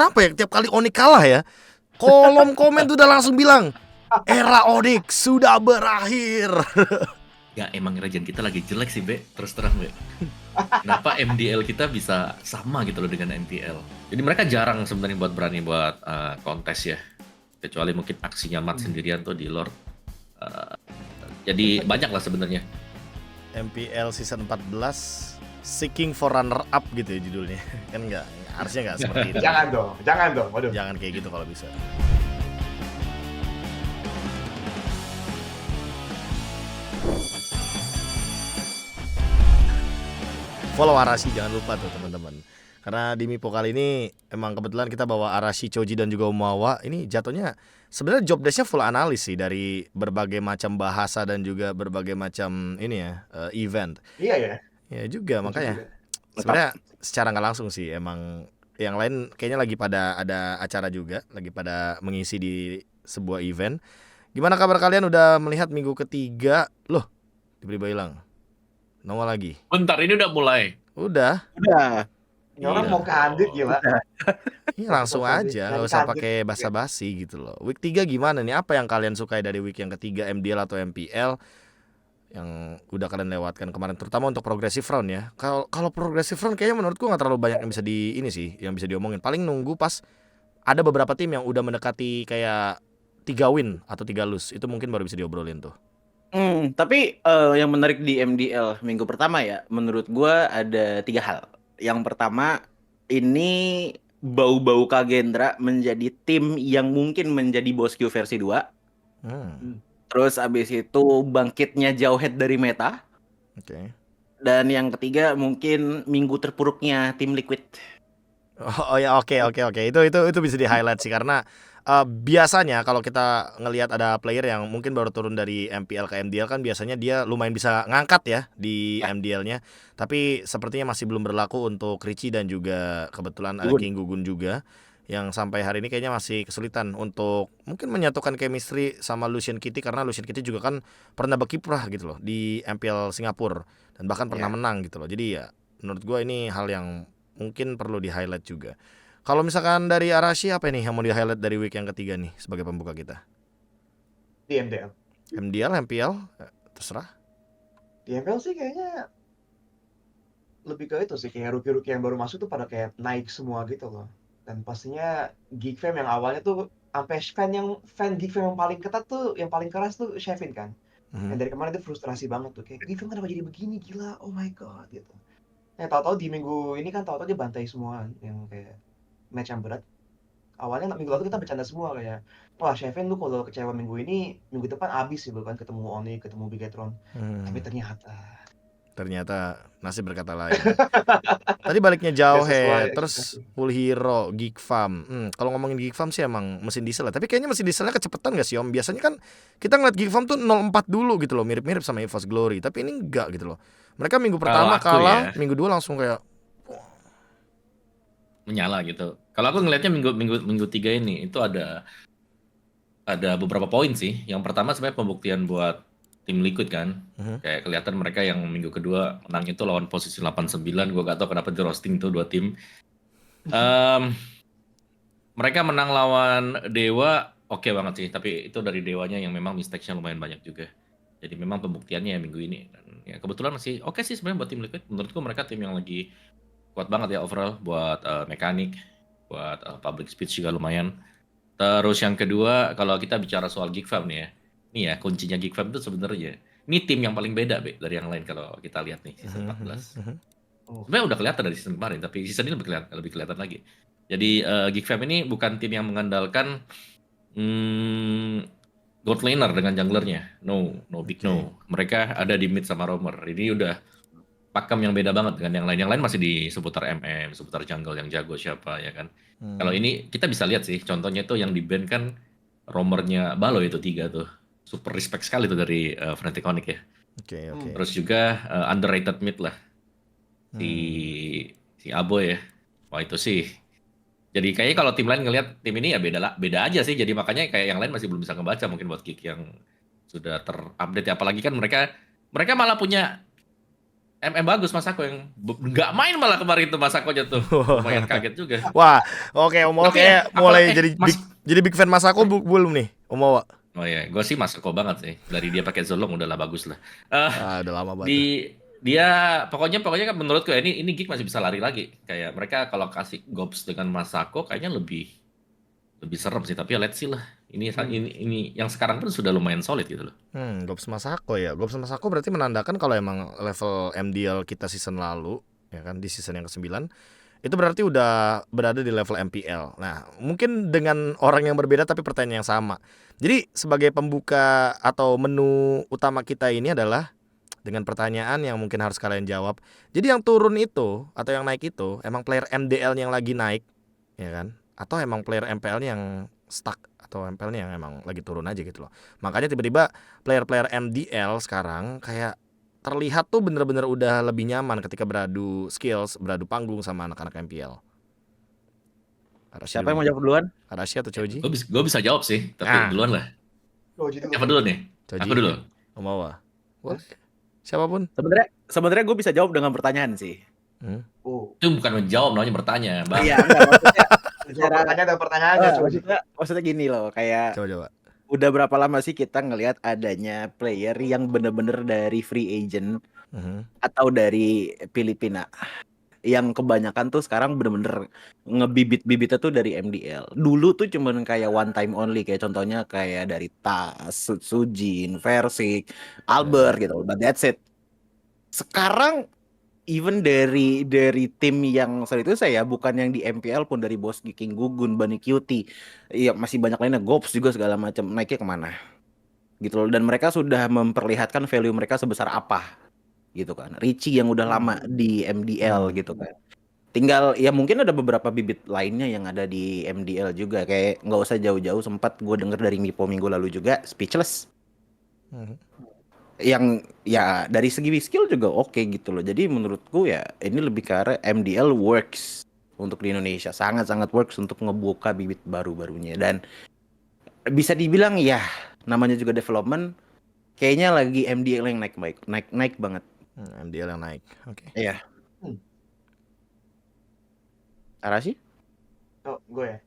kenapa ya tiap kali Onyx kalah ya, kolom komen tuh udah langsung bilang era Onyx sudah berakhir. Ya emang regen kita lagi jelek sih Be, terus terang Be. Kenapa MDL kita bisa sama gitu loh dengan MPL. Jadi mereka jarang sebenarnya berani buat kontes ya. Kecuali mungkin aksinya Mat sendirian tuh di lore. Jadi banyak lah sebenarnya. MPL season 14 Seeking for Runner Up gitu ya judulnya. Kan harusnya nggak seperti itu. Jangan dong. Waduh. Jangan kayak gitu kalau bisa. Follow Arashi jangan lupa tuh teman-teman. Karena di Mipo kali ini emang kebetulan kita bawa Arashi, Choji dan juga Umawa. Ini jatuhnya sebenarnya job desk-nya full analis sih dari berbagai macam bahasa dan juga berbagai macam ini ya event. Iya ya. Ya juga makanya sebenarnya secara nggak langsung sih emang yang lain kayaknya lagi pada ada acara juga, lagi pada mengisi di sebuah event. Gimana kabar kalian udah melihat minggu ketiga? Loh, tiba-tiba hilang. Nongol lagi. Bentar, ini udah mulai. Udah. Ini orang mau kandid gila. Ini langsung aja, nggak usah pakai basa-basi gitu loh. Week 3 gimana nih? Apa yang kalian sukai dari week yang ketiga MDL atau MPL yang udah kalian lewatkan kemarin, terutama untuk progressive round ya? Kalau progressive round kayaknya menurutku nggak terlalu banyak yang bisa yang bisa diomongin. Paling nunggu pas ada beberapa tim yang udah mendekati kayak 3 win atau 3 lose, itu mungkin baru bisa diobrolin tuh. Tapi yang menarik di MDL minggu pertama ya, menurut gua ada 3 hal. Yang pertama, ini bau-bau Kagendra menjadi tim yang mungkin menjadi Bosku versi 2. Terus abis itu bangkitnya Jauhead dari meta. Oke. Dan yang ketiga mungkin minggu terpuruknya tim Liquid. Oh ya, oke. Itu bisa di highlight sih karena biasanya kalau kita ngelihat ada player yang mungkin baru turun dari MPL ke MDL kan biasanya dia lumayan bisa ngangkat ya di MDL-nya. Tapi sepertinya masih belum berlaku untuk Richie dan juga kebetulan ada King Gugun juga yang sampai hari ini kayaknya masih kesulitan untuk mungkin menyatukan chemistry sama Lucian Kitty karena Lucian Kitty juga kan pernah berkiprah gitu loh di MPL Singapura dan bahkan pernah menang gitu loh. Jadi ya menurut gue ini hal yang mungkin perlu di highlight juga. Kalau misalkan dari Arashi apa nih yang mau di highlight dari week yang ketiga nih sebagai pembuka kita? Di MDL, MPL, terserah. Di MPL sih kayaknya lebih ke itu sih, kayak rookie-rookie yang baru masuk tuh pada kayak naik semua gitu loh. Dan pastinya Geek Fam yang awalnya tuh sampai fan Geek Fam yang paling ketat tuh, yang paling keras tuh Shevin kan. Dan dari kemarin tuh frustrasi banget tuh, kayak Geek Fam kenapa jadi begini, gila, oh my god gitu. Tahu-tahu di minggu ini kan tahu-tahu dia bantai semua yang kayak match yang berat. Awalnya minggu lalu kita bercanda semua kayak, wah Shevin lu kalau kecewa minggu ini, minggu depan abis sih lu kan ketemu Oni, ketemu Bigetron. Tapi ternyata nasib berkata lain. Tadi baliknya Jauhead, terus Full Hero, Geek Farm. Kalau ngomongin Geek Farm sih emang mesin diesel lah. Tapi kayaknya mesin dieselnya kecepetan gak sih Om? Biasanya kan kita ngeliat Geek Farm tuh 04 dulu gitu loh, mirip-mirip sama EVOS Glory. Tapi ini enggak gitu loh. Mereka minggu pertama kalah, minggu 2 langsung kayak menyala gitu. Kalau aku ngelihatnya minggu 3 ini itu ada beberapa poin sih. Yang pertama sebenarnya pembuktian buat tim Liquid kan. Kayak kelihatan mereka yang minggu kedua menang itu lawan posisi 89. Gue gak tahu kenapa di roasting tuh 2 tim. Mereka menang lawan Dewa oke banget sih. Tapi itu dari Dewanya yang memang mistake-nya lumayan banyak juga. Jadi memang pembuktiannya ya minggu ini. Dan ya kebetulan masih oke sih sebenarnya buat tim Liquid. Menurutku mereka tim yang lagi kuat banget ya overall buat mekanik, buat public speech juga lumayan. Terus yang kedua kalau kita bicara soal Geek Fam nih ya, nih ya kuncinya Geek Fam itu sebenarnya ini tim yang paling beda Be, dari yang lain kalau kita lihat nih season 14. Sebenarnya udah kelihatan dari season kemarin, tapi season ini lebih kelihatan lagi. Jadi Geek Fam ini bukan tim yang mengandalkan gold laner dengan junglernya, no big no. Mereka ada di mid sama roamer. Ini udah pakem yang beda banget dengan yang lain. Yang lain masih di seputar MM, seputar jungle yang jago siapa ya kan. Kalau ini kita bisa lihat sih, contohnya tuh yang di band kan roamernya Balo itu 3 tuh. Super respect sekali tuh dari Fnatic Onyx ya. Oke. Terus juga underrated mid lah. Si Aboy ya. Wah itu sih. Jadi kayaknya kalau tim lain ngelihat tim ini ya beda aja sih. Jadi makanya kayak yang lain masih belum bisa ngebaca mungkin buat Geek yang sudah terupdate ya. Apalagi kan mereka malah punya bagus Masako yang nggak main malah kemarin tuh Masakonya tuh. Lumayan kaget juga. Wah, oke Omawa Tapi kayak mulai jadi Mas big fan Masako belum nih, Omawa. Oh ya, gue sih Masako banget sih. Dari dia pakai Zolong udahlah bagus lah. Eh Udah lama banget di tuh. dia pokoknya kan menurutku ya, ini Geek masih bisa lari lagi. Kayak mereka kalau kasih Gobs dengan Masako kayaknya lebih serem sih, tapi ya let's see lah. Ini yang sekarang pun sudah lumayan solid gitu loh. Gobs Masako ya. Gobs Masako berarti menandakan kalau emang level MDL kita season lalu, ya kan, di season yang ke-9, itu berarti udah berada di level MPL. Nah, mungkin dengan orang yang berbeda tapi pertanyaan yang sama. Jadi sebagai pembuka atau menu utama kita ini adalah dengan pertanyaan yang mungkin harus kalian jawab. Jadi yang turun itu atau yang naik itu emang player MDL yang lagi naik, ya kan? Atau emang player MPL yang stuck atau MPL-nya yang emang lagi turun aja gitu loh. Makanya tiba-tiba player-player MDL sekarang kayak terlihat tuh bener-bener udah lebih nyaman ketika beradu skills, beradu panggung sama anak-anak MPL. Arashi Siapa yang mau dulu. jawab duluan? Arashi atau Choji? Gue bisa jawab sih, tapi Nah. duluan lah. Choji dulu. Siapa dulu nih? Choji. Aku dulu. Omawa. Boleh. Siapapun. Sebenarnya gue bisa jawab dengan pertanyaan sih. Oh. Itu bukan menjawab, namanya bertanya, Bang. Iya, enggak, maksudnya Pertanyaan dan pertanyaan aja Choji. maksudnya gini loh, kayak Coba. udah berapa lama sih kita ngelihat adanya player yang bener-bener dari free agent atau dari Filipina, yang kebanyakan tuh sekarang bener-bener ngebibit-bibitnya tuh dari MDL. Dulu tuh cuman kayak one time only, kayak contohnya kayak dari Tas, Sujin, Versik, Albert gitu, but that's it. Sekarang even dari tim yang saat itu saya bukan yang di MPL pun, dari Bos King Gugun, Bani Cutie, iya masih banyak lainnya, Gops juga segala macam, naiknya kemana gitu loh. Dan mereka sudah memperlihatkan value mereka sebesar apa gitu kan. Richie yang udah lama di MDL gitu kan, tinggal ya mungkin ada beberapa bibit lainnya yang ada di MDL juga, kayak nggak usah jauh-jauh, sempat gue denger dari Mipo minggu lalu juga, Speechless yang ya dari segi skill juga oke gitu loh. Jadi menurutku ya ini lebih ke arah MDL works untuk di Indonesia, sangat-sangat works untuk ngebuka bibit baru-barunya. Dan bisa dibilang ya namanya juga development, kayaknya lagi MDL yang naik banget. MDL yang naik. Oke. Iya. Arashi? Oh, gue ya.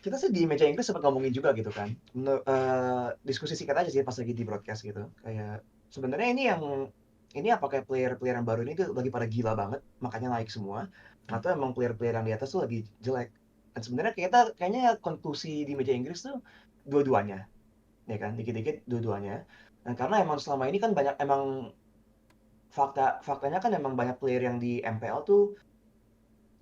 Kita sih di meja Inggris sempat ngomongin juga gitu kan. Diskusi singkat aja sih pas lagi di broadcast gitu. Kayak sebenarnya ini apakah player-player yang baru ini tuh lagi pada gila banget makanya naik semua, atau emang player-player yang di atas tuh lagi jelek. Dan sebenarnya kayaknya konklusi di meja Inggris tuh dua-duanya. Ya kan, dikit-dikit dua-duanya. Dan karena emang selama ini kan banyak emang faktanya kan emang banyak player yang di MPL tuh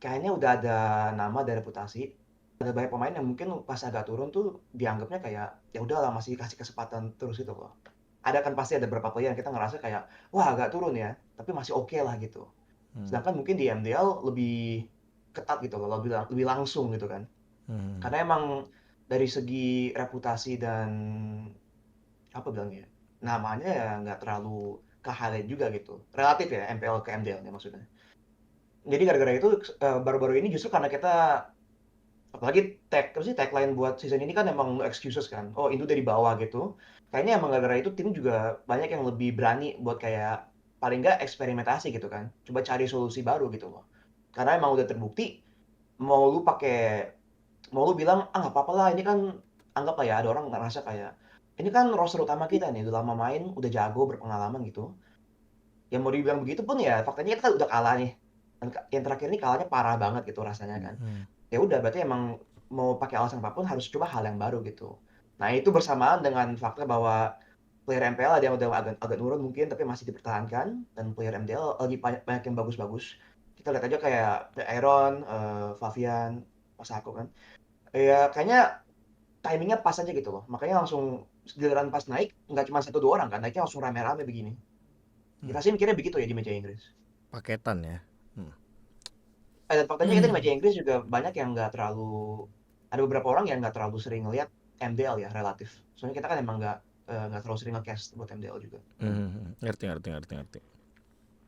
kayaknya udah ada nama dan reputasi. Ada banyak pemain yang mungkin pas agak turun tuh dianggapnya kayak ya udahlah masih kasih kesempatan terus gitu loh. Ada kan pasti ada beberapa player yang kita ngerasa kayak wah agak turun ya, tapi masih oke lah gitu. Sedangkan mungkin di MDL lebih ketat gitu loh, lebih langsung gitu kan. Karena emang dari segi reputasi dan apa bilangnya, namanya ya nggak terlalu ke-highlight juga gitu. Relatif ya MPL ke MDL ya maksudnya. Jadi gara-gara itu baru-baru ini justru karena kita apalagi tagline buat season ini kan emang no excuses kan. Oh, itu dari bawah gitu. Kayaknya emang gara-gara itu tim juga banyak yang lebih berani buat kayak paling nggak eksperimentasi gitu kan. Coba cari solusi baru gitu loh. Karena emang udah terbukti mau lu bilang nggak apa-apa lah, ini kan anggap lah ya ada orang ngerasa kayak ini kan roster utama kita nih, udah lama main, udah jago, berpengalaman gitu. Yang mau dibilang begitu pun ya faktanya kita udah kalah nih. Dan yang terakhir ini kalahnya parah banget gitu rasanya kan. Ya udah berarti emang mau pakai alasan apapun harus coba hal yang baru gitu. Nah itu bersamaan dengan fakta bahwa player MPL ada yang udah agak nurun mungkin tapi masih dipertahankan, dan player MDL lagi banyak yang bagus-bagus. Kita lihat aja kayak Aaron, Favian, Masako kan. Ya kayaknya timingnya pas aja gitu loh. Makanya langsung giliran pas naik nggak cuma 1-2 orang kan, naiknya langsung rame-rame begini. Kita sih mikirnya begitu ya di meja Inggris. Paketan ya. Dan faktanya kita di meja Inggris juga banyak yang nggak terlalu, ada beberapa orang yang nggak terlalu sering ngelihat MDL ya relatif. Soalnya kita kan emang nggak terlalu sering nge-cast buat MDL juga. Ngerti.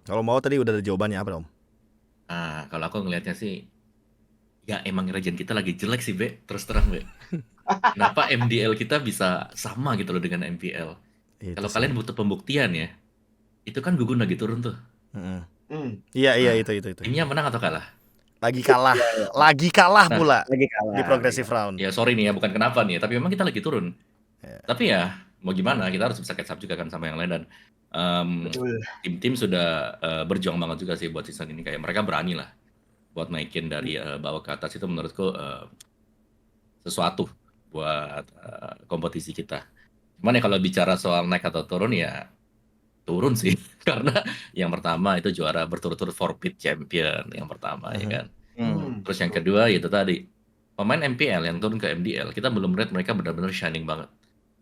Kalau mau tadi udah ada jawabannya apa Om? Kalau aku ngelihatnya sih, ya emang region kita lagi jelek sih, Be. Terus terang, Be. Kenapa MDL kita bisa sama gitu loh dengan MPL? Kalau kalian butuh pembuktian ya, itu kan Gugun lagi turun tuh. Mm-mm. Hmm. Iya Nah, itu. timnya menang atau kalah? Lagi kalah Nah, pula Lagi di kalah. progressive round. ya sorry nih ya, bukan kenapa nih, tapi memang kita lagi turun. Ya. Tapi ya mau gimana, kita harus bisa catch up juga kan sama yang lain dan Betul. tim-tim sudah berjuang banget juga sih buat season ini, kayak mereka berani lah buat naikin dari bawah ke atas. Itu menurutku sesuatu buat kompetisi kita. Cuman ya kalau bicara soal naik atau turun ya turun sih karena yang pertama itu juara berturut-turut Forbid Champion yang pertama ya kan. Terus yang Betul. kedua itu tadi pemain MPL yang turun ke MDL, kita belum lihat mereka benar-benar shining banget.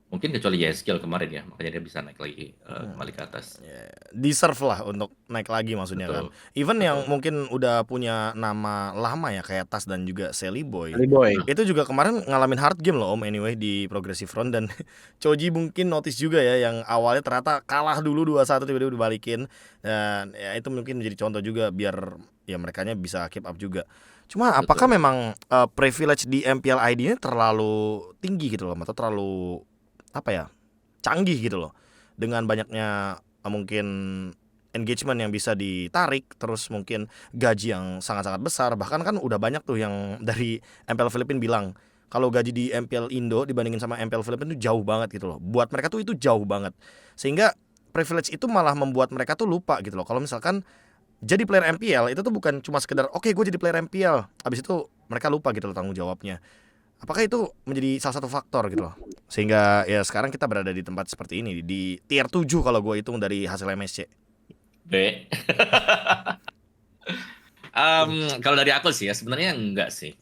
Mungkin kecuali YSKL kemarin ya, makanya dia bisa naik lagi kembali ke atas. Ya, deserve lah untuk naik lagi maksudnya kan. Betul, Even yang betul. mungkin udah punya nama lama ya kayak Tas dan juga Sally Boy. Kali boy. Itu juga kemarin ngalamin hard game loh Om anyway di Progressive Front dan Choji mungkin notice juga ya yang awalnya ternyata kalah dulu 2-1 tiba-tiba dibalikin dan ya itu mungkin menjadi contoh juga biar ya merekanya bisa keep up juga. Cuma apakah Betul. memang privilege di MPL ID ini terlalu tinggi gitu loh atau terlalu apa ya? Canggih gitu loh. Dengan banyaknya mungkin engagement yang bisa ditarik, terus mungkin gaji yang sangat-sangat besar. Bahkan kan udah banyak tuh yang dari MPL Filipina bilang kalau gaji di MPL Indo dibandingin sama MPL Filipina itu jauh banget gitu loh. Buat mereka tuh itu jauh banget. Sehingga privilege itu malah membuat mereka tuh lupa gitu loh. Kalau misalkan jadi player MPL itu tuh bukan cuma sekedar oke gue jadi player MPL. Abis itu mereka lupa gitu loh tanggung jawabnya. Apakah itu menjadi salah satu faktor gitu loh? Sehingga ya sekarang kita berada di tempat seperti ini di tier 7 kalau gue hitung dari hasil MSC. B. Kalau dari aku sih ya sebenarnya enggak sih.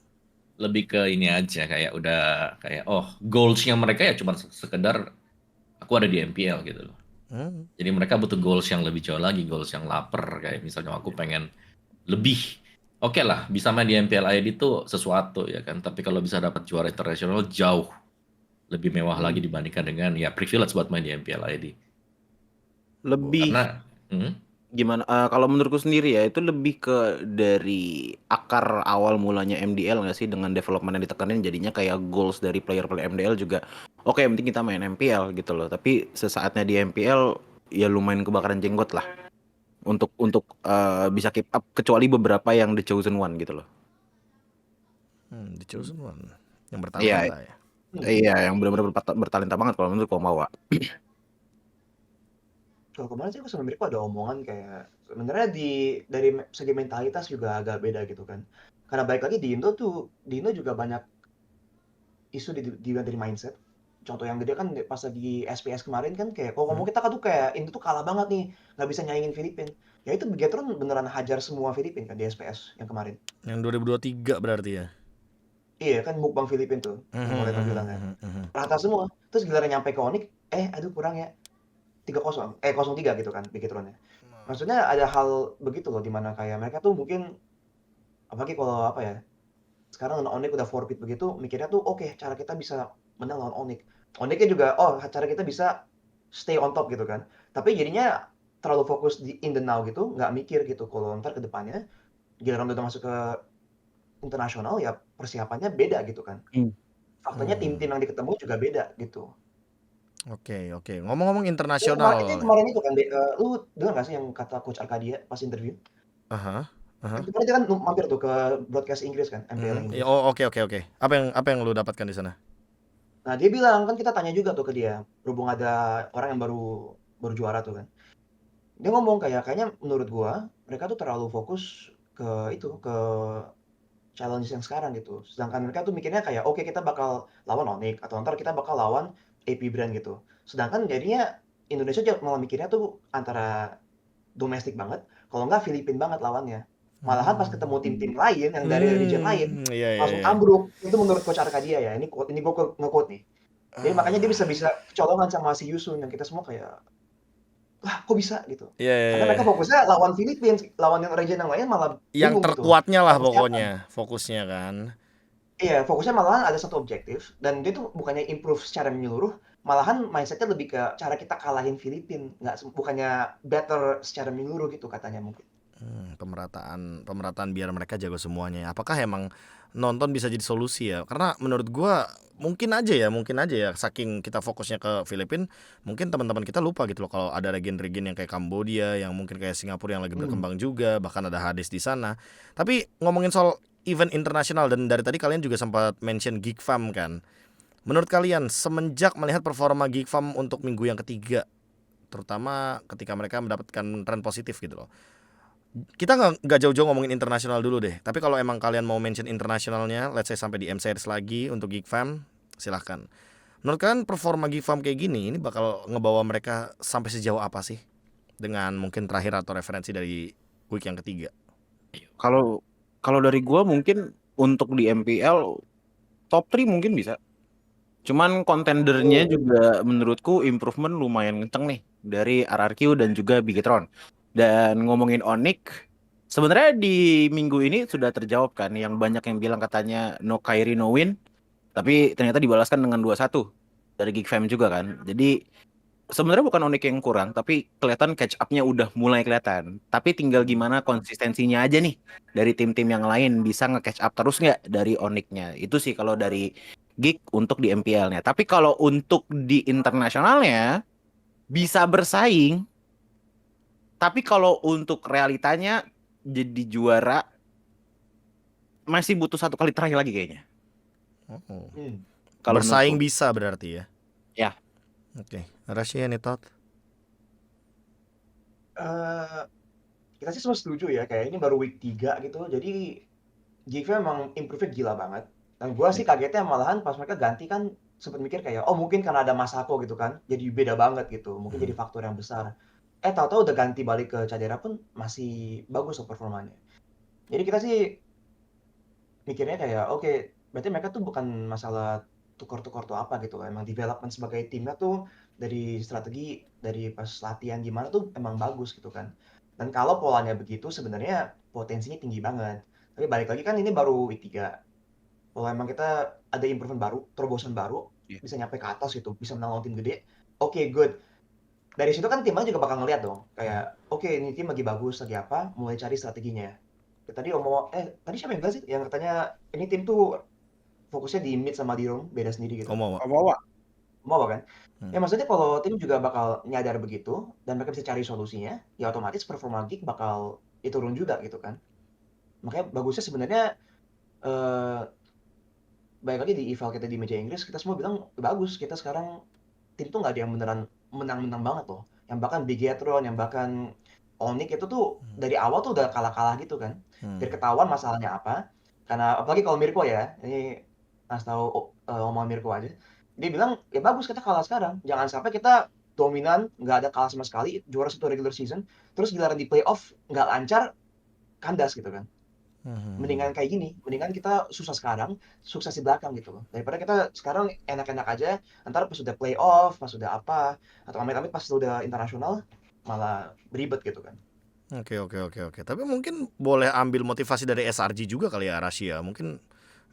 Lebih ke ini aja kayak udah kayak goalsnya mereka ya cuma sekedar aku ada di MPL gitu loh. Jadi mereka butuh goals yang lebih jauh lagi, goals yang lapar kayak misalnya aku pengen lebih. Oke lah, bisa main di MPL ID itu sesuatu ya kan. Tapi kalau bisa dapat juara internasional jauh lebih mewah lagi dibandingkan dengan ya privilege buat main di MPL ID. Lebih Karena gimana? Kalau menurutku sendiri ya itu lebih ke dari akar awal mulanya MDL nggak sih dengan development yang ditekanin jadinya kayak goals dari player-player MDL juga. Oke, yang penting kita main MPL gitu loh. Tapi sesaatnya di MPL ya lumayan kebakaran jenggot lah untuk bisa keep up kecuali beberapa yang the chosen one gitu loh. The chosen one yang Iya, bertalenta ya. iya yang benar-benar bertalenta banget kalau menurut Komawa. Kalau kemarin sih aku sama Mirko ada omongan kayak sebenarnya dari segi mentalitas juga agak beda gitu kan. Karena balik lagi di Indo juga banyak isu dari mindset. Contoh yang gede kan pas lagi SPS kemarin kan kayak kalau ngomong kita kan tuh kayak Indo tuh kalah banget nih, nggak bisa nyaingin Filipina. Ya itu Bigetron beneran hajar semua Filipina kan di SPS yang kemarin. Yang 2023 berarti ya. Iya kan mukbang Filipina tuh yang Oleh bilang kan. Rata semua. Terus giliran nyampe ke Onyx, aduh kurang ya. 3-0, 0-3 gitu kan Bigetronnya. Maksudnya ada hal begitu loh dimana kayak mereka tuh mungkin apalagi kalau apa ya sekarang lawan Onyx udah forbid begitu mikirnya tuh oke, cara kita bisa menang lawan Onyx. Onyxnya juga cara kita bisa stay on top gitu kan. Tapi jadinya terlalu fokus di in the now gitu, nggak mikir gitu kalau ntar ke depannya giliran udah masuk ke internasional ya persiapannya beda gitu kan. Faktanya tim-tim yang diketemu juga beda gitu. Oke. Ngomong-ngomong Itu internasional. kemarin itu kan, lu dengar nggak sih yang kata Coach Arcadia pas interview? Kan kemarin dia kan mampir tuh ke broadcast Inggris kan, MPL Inggris. Oke. Apa yang lu dapatkan di sana? Nah dia bilang kan kita tanya juga tuh ke dia, berhubung ada orang yang baru juara tuh kan. Dia ngomong kayaknya menurut gua mereka tuh terlalu fokus ke challenge yang sekarang gitu. Sedangkan mereka tuh mikirnya kayak oke kita bakal lawan Onyx atau ntar kita bakal lawan AP Brand gitu. Sedangkan jadinya Indonesia malah mikirnya tuh antara domestik banget, kalau nggak Filipin banget lawannya. Malahan pas ketemu tim-tim lain yang dari region lain langsung Iya. ambruk. Itu menurut Coach Arcadia ya. Ini gue nge-quote nih. Jadi makanya dia bisa kecolongan sama si Yusun yang kita semua kayak wah kok bisa gitu. Karena mereka Iya. fokusnya lawan Filipina, lawan yang region yang lain malah Yang bingung gitu. terkuatnya lah Persiapan. pokoknya, fokusnya kan. Iya, fokusnya malahan ada satu objektif dan dia tuh bukannya improve secara menyeluruh, malahan mindsetnya lebih ke cara kita kalahin Filipina, bukannya better secara menyeluruh gitu katanya mungkin. Pemerataan biar mereka jago semuanya ya. Apakah emang nonton bisa jadi solusi ya? Karena menurut gua mungkin aja ya saking kita fokusnya ke Filipina, mungkin teman-teman kita lupa gitu loh kalau ada regen-regen yang kayak Kambodia, yang mungkin kayak Singapura yang lagi Hmm. berkembang juga, bahkan ada Hades di sana. Tapi ngomongin soal event internasional dan dari tadi kalian juga sempat mention Geek Fam kan. Menurut kalian semenjak melihat performa Geek Fam untuk minggu yang ketiga, terutama ketika mereka mendapatkan tren positif gitu loh. Kita nggak jauh-jauh ngomongin internasional dulu deh. Tapi kalau emang kalian mau mention internasionalnya, let's say sampai di M Series lagi untuk Geek Fam, silahkan. Menurut kalian performa Geek Fam kayak gini, ini bakal ngebawa mereka sampai sejauh apa sih? Dengan mungkin terakhir atau referensi dari week yang ketiga. Kalau kalau dari gua mungkin untuk di MPL top 3 mungkin bisa. Cuman kontendernya juga menurutku improvement lumayan kenceng nih dari RRQ dan juga Bigetron. Dan ngomongin Onyx, sebenarnya di minggu ini sudah terjawab kan, yang banyak yang bilang katanya no Kairi no win, tapi ternyata dibalaskan dengan 2-1 dari Geek Fam juga kan. Jadi sebenarnya bukan Onyx yang kurang, tapi kelihatan catch up-nya udah mulai kelihatan. Tapi tinggal gimana konsistensinya aja nih dari tim-tim yang lain, bisa nge-catch up terus nggak dari Onyx-nya. Itu sih kalau dari Geek untuk di MPL-nya. Tapi kalau untuk di internasionalnya bisa bersaing. Tapi kalau untuk realitanya jadi juara masih butuh 1 kali try lagi kayaknya. Oh. Kalau Bersaing menurutku. bisa berarti ya. Ya. Oke. Rasya nih Tot. Kita sih semua setuju ya, kayak ini baru week 3 gitu. Jadi Geek Fam emang improve-nya gila banget. Dan gua sih kagetnya malahan pas mereka ganti kan sempet mikir kayak oh mungkin karena ada Masako gitu kan. Jadi beda banget gitu. Mungkin jadi faktor yang besar. Tahu-tahu udah ganti balik ke Cadera pun masih bagus loh performanya. Jadi kita sih mikirnya kayak oke, berarti mereka tuh bukan masalah tukar-tukar tuh apa gitu loh. Emang development sebagai timnya tuh dari strategi, dari pas latihan gimana tuh emang bagus gitu kan. Dan kalau polanya begitu sebenarnya potensinya tinggi banget. Tapi balik lagi kan ini baru week 3. Kalau emang kita ada improvement baru, terobosan baru, bisa nyampe ke atas gitu, bisa menang lawan tim gede, oke, good. Dari situ kan timnya juga bakal ngeliat dong, kayak oke, ini tim lagi bagus, lagi apa, mulai cari strateginya. Tadi tadi siapa yang bilang sih yang katanya ini tim tuh fokusnya di mid sama di roam beda sendiri gitu. Mau kan? Ya maksudnya kalau tim juga bakal nyadar begitu dan mereka bisa cari solusinya, ya otomatis performa Geek bakal turun juga gitu kan. Makanya bagusnya sebenarnya baik lagi di eval kita di meja Inggris, kita semua bilang bagus, kita sekarang tim tuh nggak ada yang beneran menang-menang banget loh. Yang bahkan Bigetron, yang bahkan Onyx itu tuh dari awal tuh udah kalah-kalah gitu kan. Biar ketahuan masalahnya apa. Karena apalagi kalau Mirko ya, ini kasih tahu omongan Mirko aja. Dia bilang ya bagus kita kalah sekarang. Jangan sampai kita dominan, nggak ada kalah sama sekali, juara 1 regular season, terus giliran di playoff nggak lancar, kandas gitu kan. Mendingan kayak gini, mendingan kita susah sekarang, sukses di belakang gitu loh. Daripada kita sekarang enak-enak aja, ntar pas sudah playoff, pas sudah apa, atau amit-amit pas sudah internasional, malah ribet gitu kan. Oke. Tapi mungkin boleh ambil motivasi dari SRG juga kali ya Rasya. Mungkin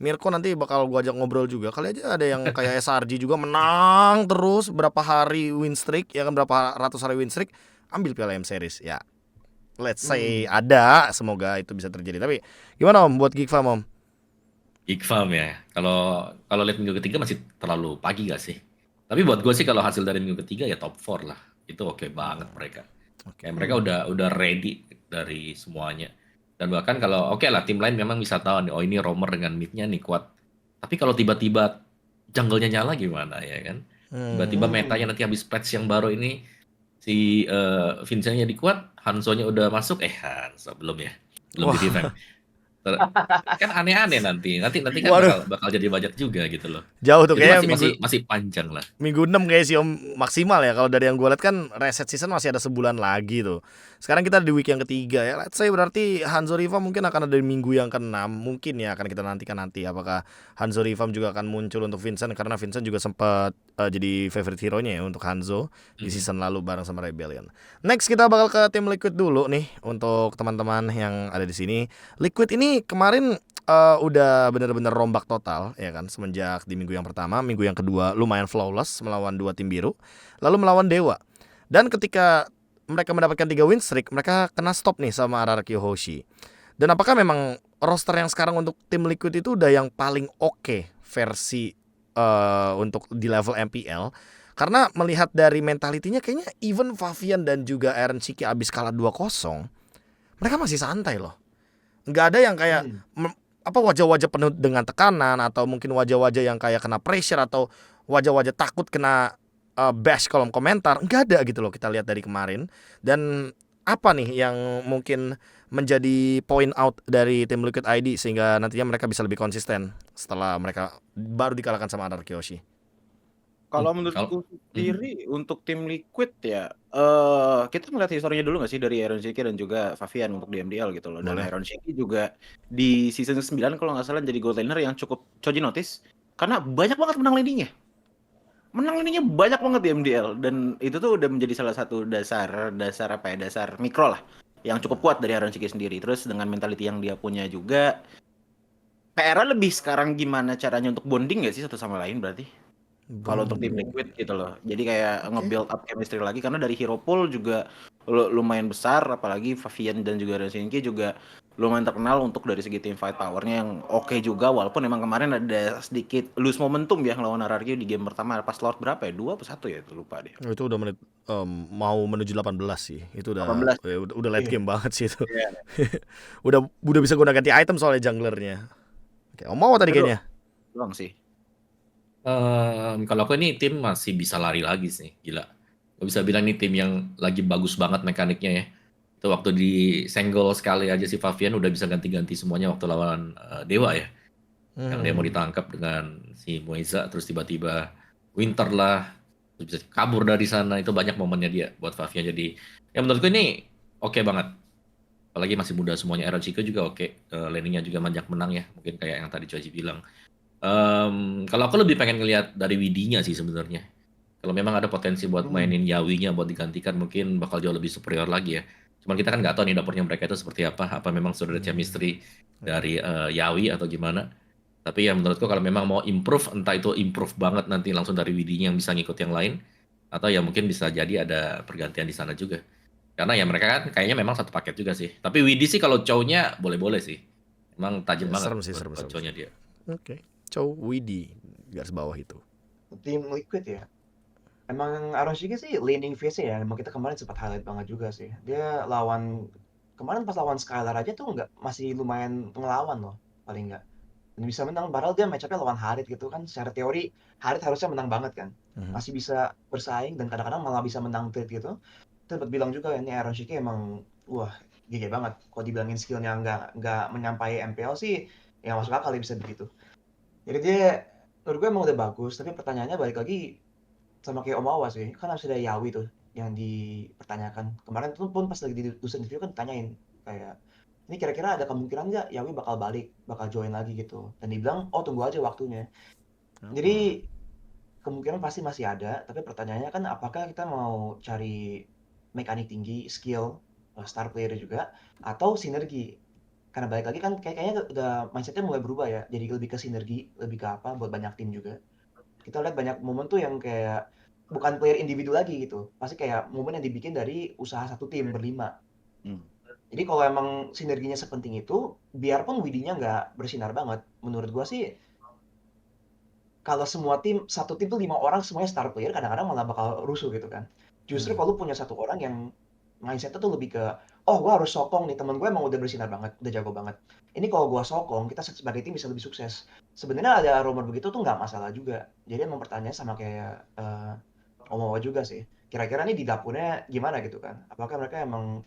Mirko nanti bakal gua ajak ngobrol juga. Kali aja ada yang kayak SRG juga menang terus berapa hari win streak, ya kan berapa ratus hari win streak, ambil Piala M Series ya. Let's say ada, semoga itu bisa terjadi. Tapi gimana Om buat Geek Fam Om? Geek Fam ya. Kalau lihat minggu ketiga masih terlalu pagi gak sih? Tapi buat gue sih kalau hasil dari minggu ketiga ya top 4 lah. Itu oke banget mereka. Kayak mereka udah ready dari semuanya. Dan bahkan kalau oke lah tim lain memang bisa tahu nih, oh ini Romer dengan mid-nya nih kuat. Tapi kalau tiba-tiba jungle-nya nyala gimana ya kan? Tiba-tiba metanya nanti habis patch yang baru ini si Vincent-nya dikuat, Hanzo-nya udah masuk, Hanzo belum di defense. Kan aneh-aneh nanti kan bakal jadi banyak juga gitu loh. Jauh tuh Jadi kayaknya masih panjang lah. minggu 6 kayak sih Om maksimal ya. Kalau dari yang gue lihat kan reset season masih ada sebulan lagi tuh. Sekarang kita di week yang ketiga ya. Let's say berarti Hanzo Riva mungkin akan ada di minggu yang ke-6. Mungkin ya akan kita nantikan nanti apakah Hanzo Riva juga akan muncul untuk Vincent, karena Vincent juga sempat jadi favorite hero-nya ya untuk Hanzo di season lalu bareng sama Rebellion. Next kita bakal ke tim Liquid dulu nih untuk teman-teman yang ada di sini. Liquid ini kemarin udah bener-bener rombak total ya kan, semenjak di minggu yang pertama. Minggu yang kedua lumayan flawless melawan 2 tim biru, lalu melawan Dewa. Dan ketika mereka mendapatkan 3 win streak, mereka kena stop nih sama Araki Hoshi. Dan apakah memang roster yang sekarang untuk tim Liquid itu udah yang paling oke versi untuk di level MPL? Karena melihat dari mentalitinya kayaknya even Favian dan juga Aaron Shiki abis kalah 2-0, mereka masih santai loh. Nggak ada yang kayak wajah-wajah penuh dengan tekanan, atau mungkin wajah-wajah yang kayak kena pressure, atau wajah-wajah takut kena bash kolom komentar. Nggak ada gitu loh kita lihat dari kemarin. Dan apa nih yang mungkin menjadi point out dari tim Liquid ID sehingga nantinya mereka bisa lebih konsisten setelah mereka baru dikalahkan sama Anarchy Hoshi? Kalau menurut Kalau- gue sendiri untuk tim Liquid ya, kita ngeliat historinya dulu nggak sih dari Aaron Shiki dan juga Favian untuk di MDL gitu loh. Dan Boleh. Aaron Shiki juga di season 9 kalau nggak salah jadi gold laner yang cukup Choji notice karena banyak banget menang landingnya. Menang landingnya banyak banget di MDL dan itu tuh udah menjadi salah satu dasar mikro lah yang cukup kuat dari Aaron Shiki sendiri. Terus dengan mentality yang dia punya juga, PR lebih sekarang gimana caranya untuk bonding nggak sih satu sama lain berarti? Kalau untuk tim Liquid gitu loh. Jadi kayak nge-build up chemistry lagi karena dari hero pool juga lumayan besar, apalagi Favian dan juga Rasenki juga lumayan terkenal untuk dari segi team fight powernya yang oke juga, walaupun emang kemarin ada sedikit lose momentum ya lawan RRQ di game pertama pas Lord berapa ya? 2 atau 1 ya? Itu lupa deh. Itu udah menit mau menuju 18 sih. Itu udah 18. udah late game banget sih itu. Iya. udah bisa guna ganti item soalnya junglernya. Oke, mau tadi Aduh. kayaknya. Doang sih. Kalau aku ini tim masih bisa lari lagi sih, gila. Gak bisa bilang ini tim yang lagi bagus banget mekaniknya ya. Itu waktu disenggol sekali aja si Favian udah bisa ganti-ganti semuanya waktu lawan Dewa ya. Yang dia mau ditangkap dengan si Moeza, terus tiba-tiba Winter lah, terus bisa kabur dari sana. Itu banyak momennya dia buat Favian. Jadi ya menurutku ini oke banget. Apalagi masih muda semuanya. Aaron Chico juga oke. Laningnya juga banyak menang ya. Mungkin kayak yang tadi Choji bilang. Kalau aku lebih pengen ngelihat dari Widinya sih sebenarnya. Kalau memang ada potensi buat mainin Yawi-nya buat digantikan, mungkin bakal jauh lebih superior lagi ya. Cuman kita kan nggak tahu nih dapurnya mereka itu seperti apa. Apa memang sudah ada chemistry dari Yawi atau gimana. Tapi ya menurutku kalau memang mau improve, entah itu improve banget nanti langsung dari Widinya yang bisa ngikut yang lain, atau ya mungkin bisa jadi ada pergantian di sana juga. Karena ya mereka kan kayaknya memang satu paket juga sih. Tapi Widi sih kalau Chow-nya boleh-boleh sih. Emang tajam Ya, banget serem sih, buat serem. Chow-nya dia. Oke. Chow Widi garis bawah itu. Tim Liquid ya. Emang Aaron Shiki sih leading face ya. Emang kita kemarin sempat highlight banget juga sih. Dia kemarin pas lawan Skylar aja tuh masih lumayan ngelawan loh, paling nggak. Dan bisa menang, padahal dia match up-nya lawan Harit gitu kan. Secara teori Harit harusnya menang banget kan. Masih bisa bersaing dan kadang-kadang malah bisa menang trade gitu. Sempat bilang juga ini Aaron Shiki emang wah gede banget. Kalau dibilangin skillnya nggak menyampai MPL sih ya masuk akal ya bisa begitu. Jadi dia menurut gue emang udah bagus, tapi pertanyaannya balik lagi sama kayak Omawa sih. Kan harus ada Yawi tuh yang dipertanyakan. Kemarin tuh pun pas lagi di Dusun Review kan ditanyain kayak ini kira-kira ada kemungkinan nggak Yawi bakal balik, bakal join lagi gitu. Dan dibilang, oh tunggu aja waktunya. Jadi kemungkinan pasti masih ada, tapi pertanyaannya kan apakah kita mau cari mekanik tinggi, skill, star player juga, atau sinergi. Karena balik lagi kan kayaknya udah mindsetnya mulai berubah ya, jadi lebih ke sinergi, lebih ke apa buat banyak tim juga. Kita lihat banyak momen tuh yang kayak bukan player individu lagi gitu, pasti kayak momen yang dibikin dari usaha satu tim berlima. Jadi kalau emang sinerginya sepenting itu, biarpun Widinya nggak bersinar banget, menurut gua sih kalau satu tim tuh 5 orang semuanya star player, kadang-kadang malah bakal rusuh gitu kan. Justru kalau lu punya satu orang yang mindsetnya tuh lebih ke, oh gue harus sokong nih, temen gue emang udah bersinar banget, udah jago banget. Ini kalau gue sokong, kita sebagai tim bisa lebih sukses. Sebenarnya ada rumor begitu tuh nggak masalah juga. Jadi emang pertanyaan sama kayak Omawa juga sih. Kira-kira nih di dapurnya gimana gitu kan? Apakah mereka emang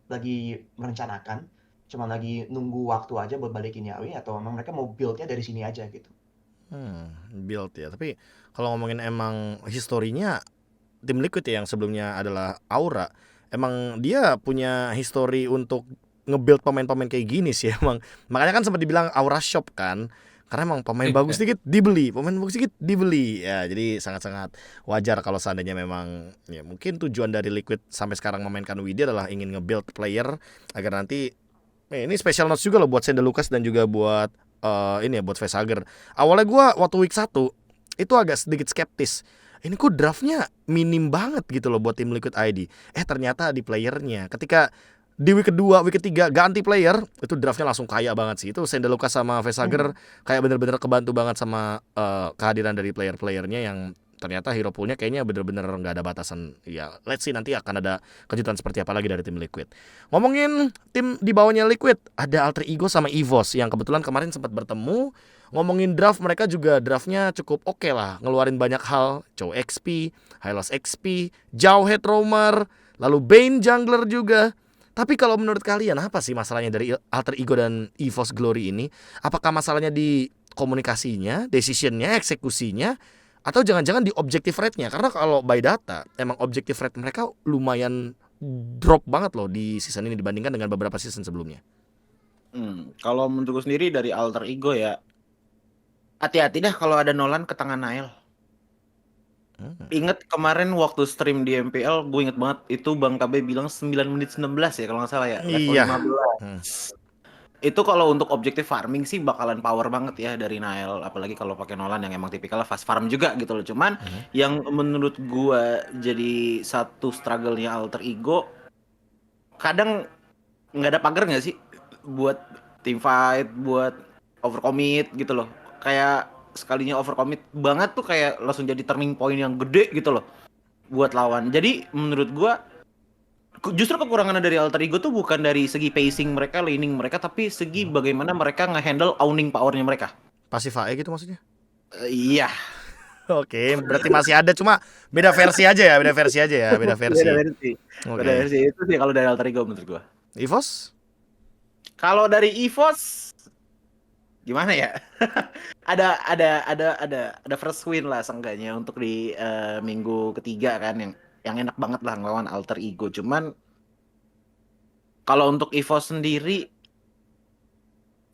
lagi merencanakan, cuma lagi nunggu waktu aja buat balikin Yawi, atau emang mereka mau build-nya dari sini aja gitu? Build ya. Tapi kalau ngomongin emang historinya tim Liquid ya yang sebelumnya adalah Aura, emang dia punya histori untuk nge-build pemain-pemain kayak gini sih emang. Makanya kan sempat dibilang Aura Shop kan. Karena emang pemain bagus dikit dibeli, pemain bagus dikit dibeli. Ya, jadi sangat-sangat wajar kalau seandainya memang ya mungkin tujuan dari Liquid sampai sekarang memainkan Widi adalah ingin nge-build player agar nanti ini special notes juga loh buat Senda Lucas dan juga buat ini ya buat Facehager. Awalnya gue waktu week 1 itu agak sedikit skeptis. Ini kok draftnya minim banget gitu loh buat tim Liquid ID. Ternyata di playernya. Ketika di week kedua, week ketiga ganti player, itu draftnya langsung kaya banget sih. Itu Sendeluka sama Vesager kayak bener-bener kebantu banget sama kehadiran dari player-playernya yang ternyata hero poolnya kayaknya bener-bener nggak ada batasan. Ya, let's see nanti akan ada kejutan seperti apa lagi dari tim Liquid. Ngomongin tim di bawahnya Liquid, ada Alter Ego sama EVOS yang kebetulan kemarin sempat bertemu. Ngomongin draft, mereka juga draftnya cukup oke lah, ngeluarin banyak hal. Chow XP, Hylos XP, Jauhead Roamer, lalu Bane Jungler juga. Tapi kalau menurut kalian apa sih masalahnya dari Alter Ego dan EVOS Glory ini? Apakah masalahnya di komunikasinya, decisionnya, eksekusinya, atau jangan-jangan di objective rate-nya? Karena kalau by data, emang objective rate mereka lumayan drop banget loh di season ini dibandingkan dengan beberapa season sebelumnya. Kalau menurutku sendiri dari Alter Ego ya, hati-hati dah kalau ada Nolan ke tangan Nael. Ingat kemarin waktu stream di MPL, gue inget banget itu Bang KB bilang 9 menit 19 ya kalau nggak salah ya, level Iya. 15. Itu kalau untuk objektif farming sih bakalan power banget ya dari Nael, apalagi kalau pakai Nolan yang emang tipikalnya fast farm juga gitu loh. Cuman yang menurut gua jadi satu struggle-nya Alter Ego, kadang nggak ada pagar nggak sih buat team fight, buat overcommit gitu loh. Kayak sekalinya overcommit banget tuh kayak langsung jadi turning point yang gede gitu loh buat lawan. Jadi menurut gua justru kekurangannya dari Alter Ego tuh bukan dari segi pacing mereka, laning mereka, tapi segi bagaimana mereka nge-handle owning powernya mereka. Pasif AE gitu maksudnya? Iya. Oke, berarti masih ada, cuma beda versi aja ya, beda versi aja ya, beda versi. Beda Oke. versi itu sih kalau dari Alter Ego menurut gua. EVOS? Kalau dari EVOS gimana ya? ada first win lah seenggaknya untuk di minggu ketiga kan yang enak banget lah ngelawan Alter Ego. Cuman kalau untuk EVOS sendiri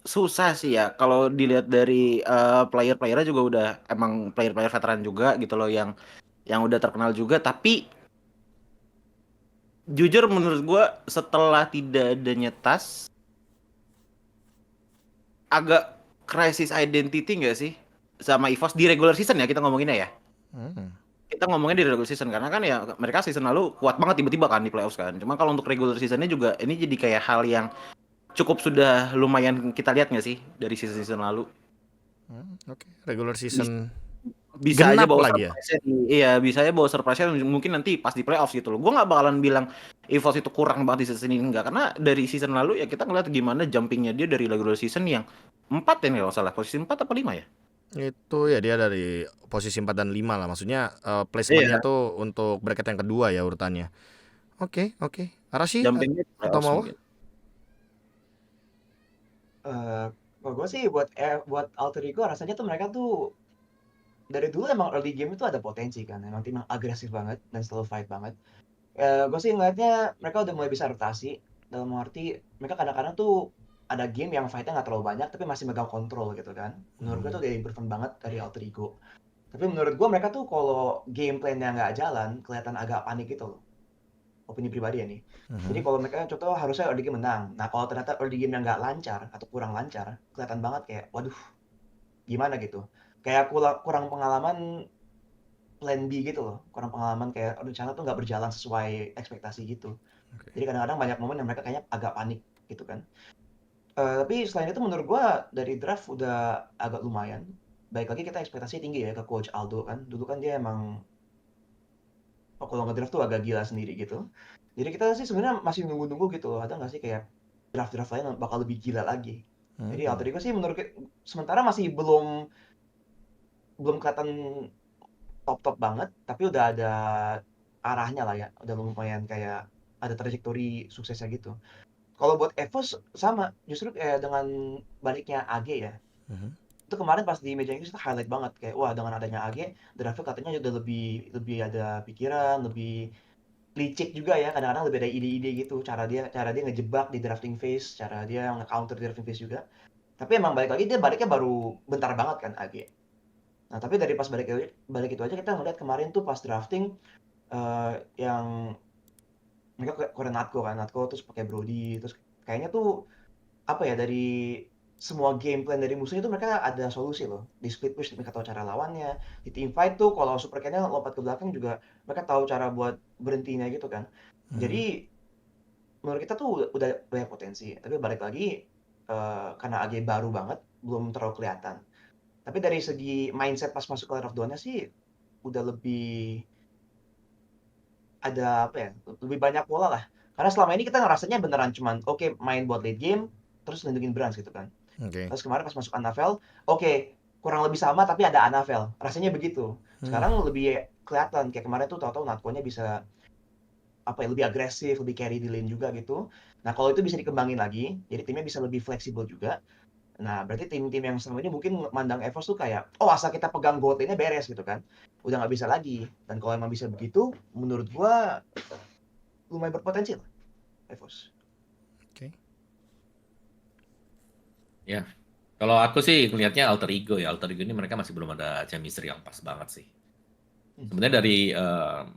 susah sih ya. Kalau dilihat dari player-playernya juga udah emang player-player veteran juga gitu loh yang udah terkenal juga. Tapi jujur menurut gua setelah tidak adanya tas agak crisis identity nggak sih sama EVOS di regular season ya kita ngomonginnya ya. Kita ngomongin di regular season karena kan ya mereka season lalu kuat banget tiba-tiba kan di playoffs kan. Cuma kalau untuk regular seasonnya juga ini jadi kayak hal yang cukup sudah lumayan kita lihat nggak sih dari season lalu. Oke, regular season Bisa aja genap bawa lagi ya. surprise iya bisa aja bawa surprise mungkin nanti pas di playoffs gitu loh. Gue nggak bakalan bilang EVOS itu kurang banget di season ini enggak karena dari season lalu ya kita ngeliat gimana jumpingnya dia dari regular season yang 4 ya nih kalau salah posisi 4 apa 5 ya. Itu ya dia dari posisi 4 dan 5 lah. Maksudnya placementnya Iya. tuh untuk bracket yang kedua ya urutannya. Oke. Arashi Jumpingnya di atau playoffs mau? mungkin. Kalau gue sih buat Alter Ego rasanya tuh mereka tuh dari dulu emang early game itu ada potensi kan, emang tim yang agresif banget dan selalu fight banget. Gue sih ngeliatnya mereka udah mulai bisa rotasi, dalam arti mereka kadang-kadang tuh ada game yang fightnya nggak terlalu banyak tapi masih megang kontrol gitu kan. Menurut gue tuh udah improvement banget dari Alter Ego. Tapi menurut gue mereka tuh kalau game plan-nya nggak jalan, kelihatan agak panik gitu loh. Opini pribadi ya nih. Jadi kalau mereka contoh harusnya early game menang. Nah kalau ternyata early game yang nggak lancar atau kurang lancar, kelihatan banget kayak waduh gimana gitu. Kayak kurang pengalaman plan B gitu loh. Kurang pengalaman kayak rencana tuh nggak berjalan sesuai ekspektasi gitu. Jadi kadang-kadang banyak momen yang mereka kayaknya agak panik gitu kan. Tapi selain itu menurut gua dari draft udah agak lumayan. Baik lagi kita ekspektasi tinggi ya ke Coach Aldo kan. Dulu kan dia emang kalau ngedraft tuh agak gila sendiri gitu. Jadi kita sih sebenarnya masih nunggu-nunggu gitu loh. Ada nggak sih kayak draft-draft lain yang bakal lebih gila lagi. Jadi Alter Ego sih menurut sementara masih belum kelihatan top banget, tapi udah ada arahnya lah ya. Udah lumayan kayak ada trajektori suksesnya gitu. Kalau buat EVOS sama, justru kayak dengan baliknya AG ya. Itu kemarin pas di meja itu highlight banget kayak wah dengan adanya AG, draftnya katanya udah lebih ada pikiran, lebih licik juga ya. Kadang-kadang lebih ada ide-ide gitu, cara dia ngejebak di drafting phase, cara dia nge-counter di drafting phase juga. Tapi emang balik lagi dia baliknya baru bentar banget kan AG. Nah, tapi dari pas balik itu aja kita ngeliat kemarin tuh pas drafting yang mereka keluarin Natko kan, Natko terus pakai Brody, terus kayaknya tuh apa ya dari semua game plan dari musuhnya itu mereka ada solusi loh. Di split push mereka tahu cara lawannya. Di team fight tuh kalau super carry-nya lompat ke belakang juga mereka tahu cara buat berhentinya gitu kan. Hmm. Jadi menurut kita tuh udah banyak potensi. Tapi balik lagi karena AG baru banget, belum terlalu kelihatan. Tapi dari segi mindset pas masuk ke Line of Dawn-nya sih udah lebih ada apa ya? Lebih banyak pola lah. Karena selama ini kita ngerasanya beneran cuman oke main buat late game terus lindungin Brands gitu kan. Oke. Terus kemarin pas masuk Annabelle, oke, kurang lebih sama tapi ada Annabelle. Rasanya begitu. Sekarang lebih kelihatan kayak kemarin tuh tahu-tahu Natko-nya bisa apa ya, lebih agresif, lebih carry di lane juga gitu. Nah, kalau itu bisa dikembangin lagi, jadi timnya bisa lebih fleksibel juga. Nah, berarti tim-tim yang selama ini mungkin mandang EVOS tuh kayak, oh asal kita pegang gold lane-nya beres gitu kan. Udah nggak bisa lagi. Dan kalau emang bisa begitu, menurut gua lumayan berpotensi lah EVOS. Ya, kalau aku sih ngelihatnya alter ego ya. Alter ego ini mereka masih belum ada chemistry yang pas banget sih. Sebenarnya dari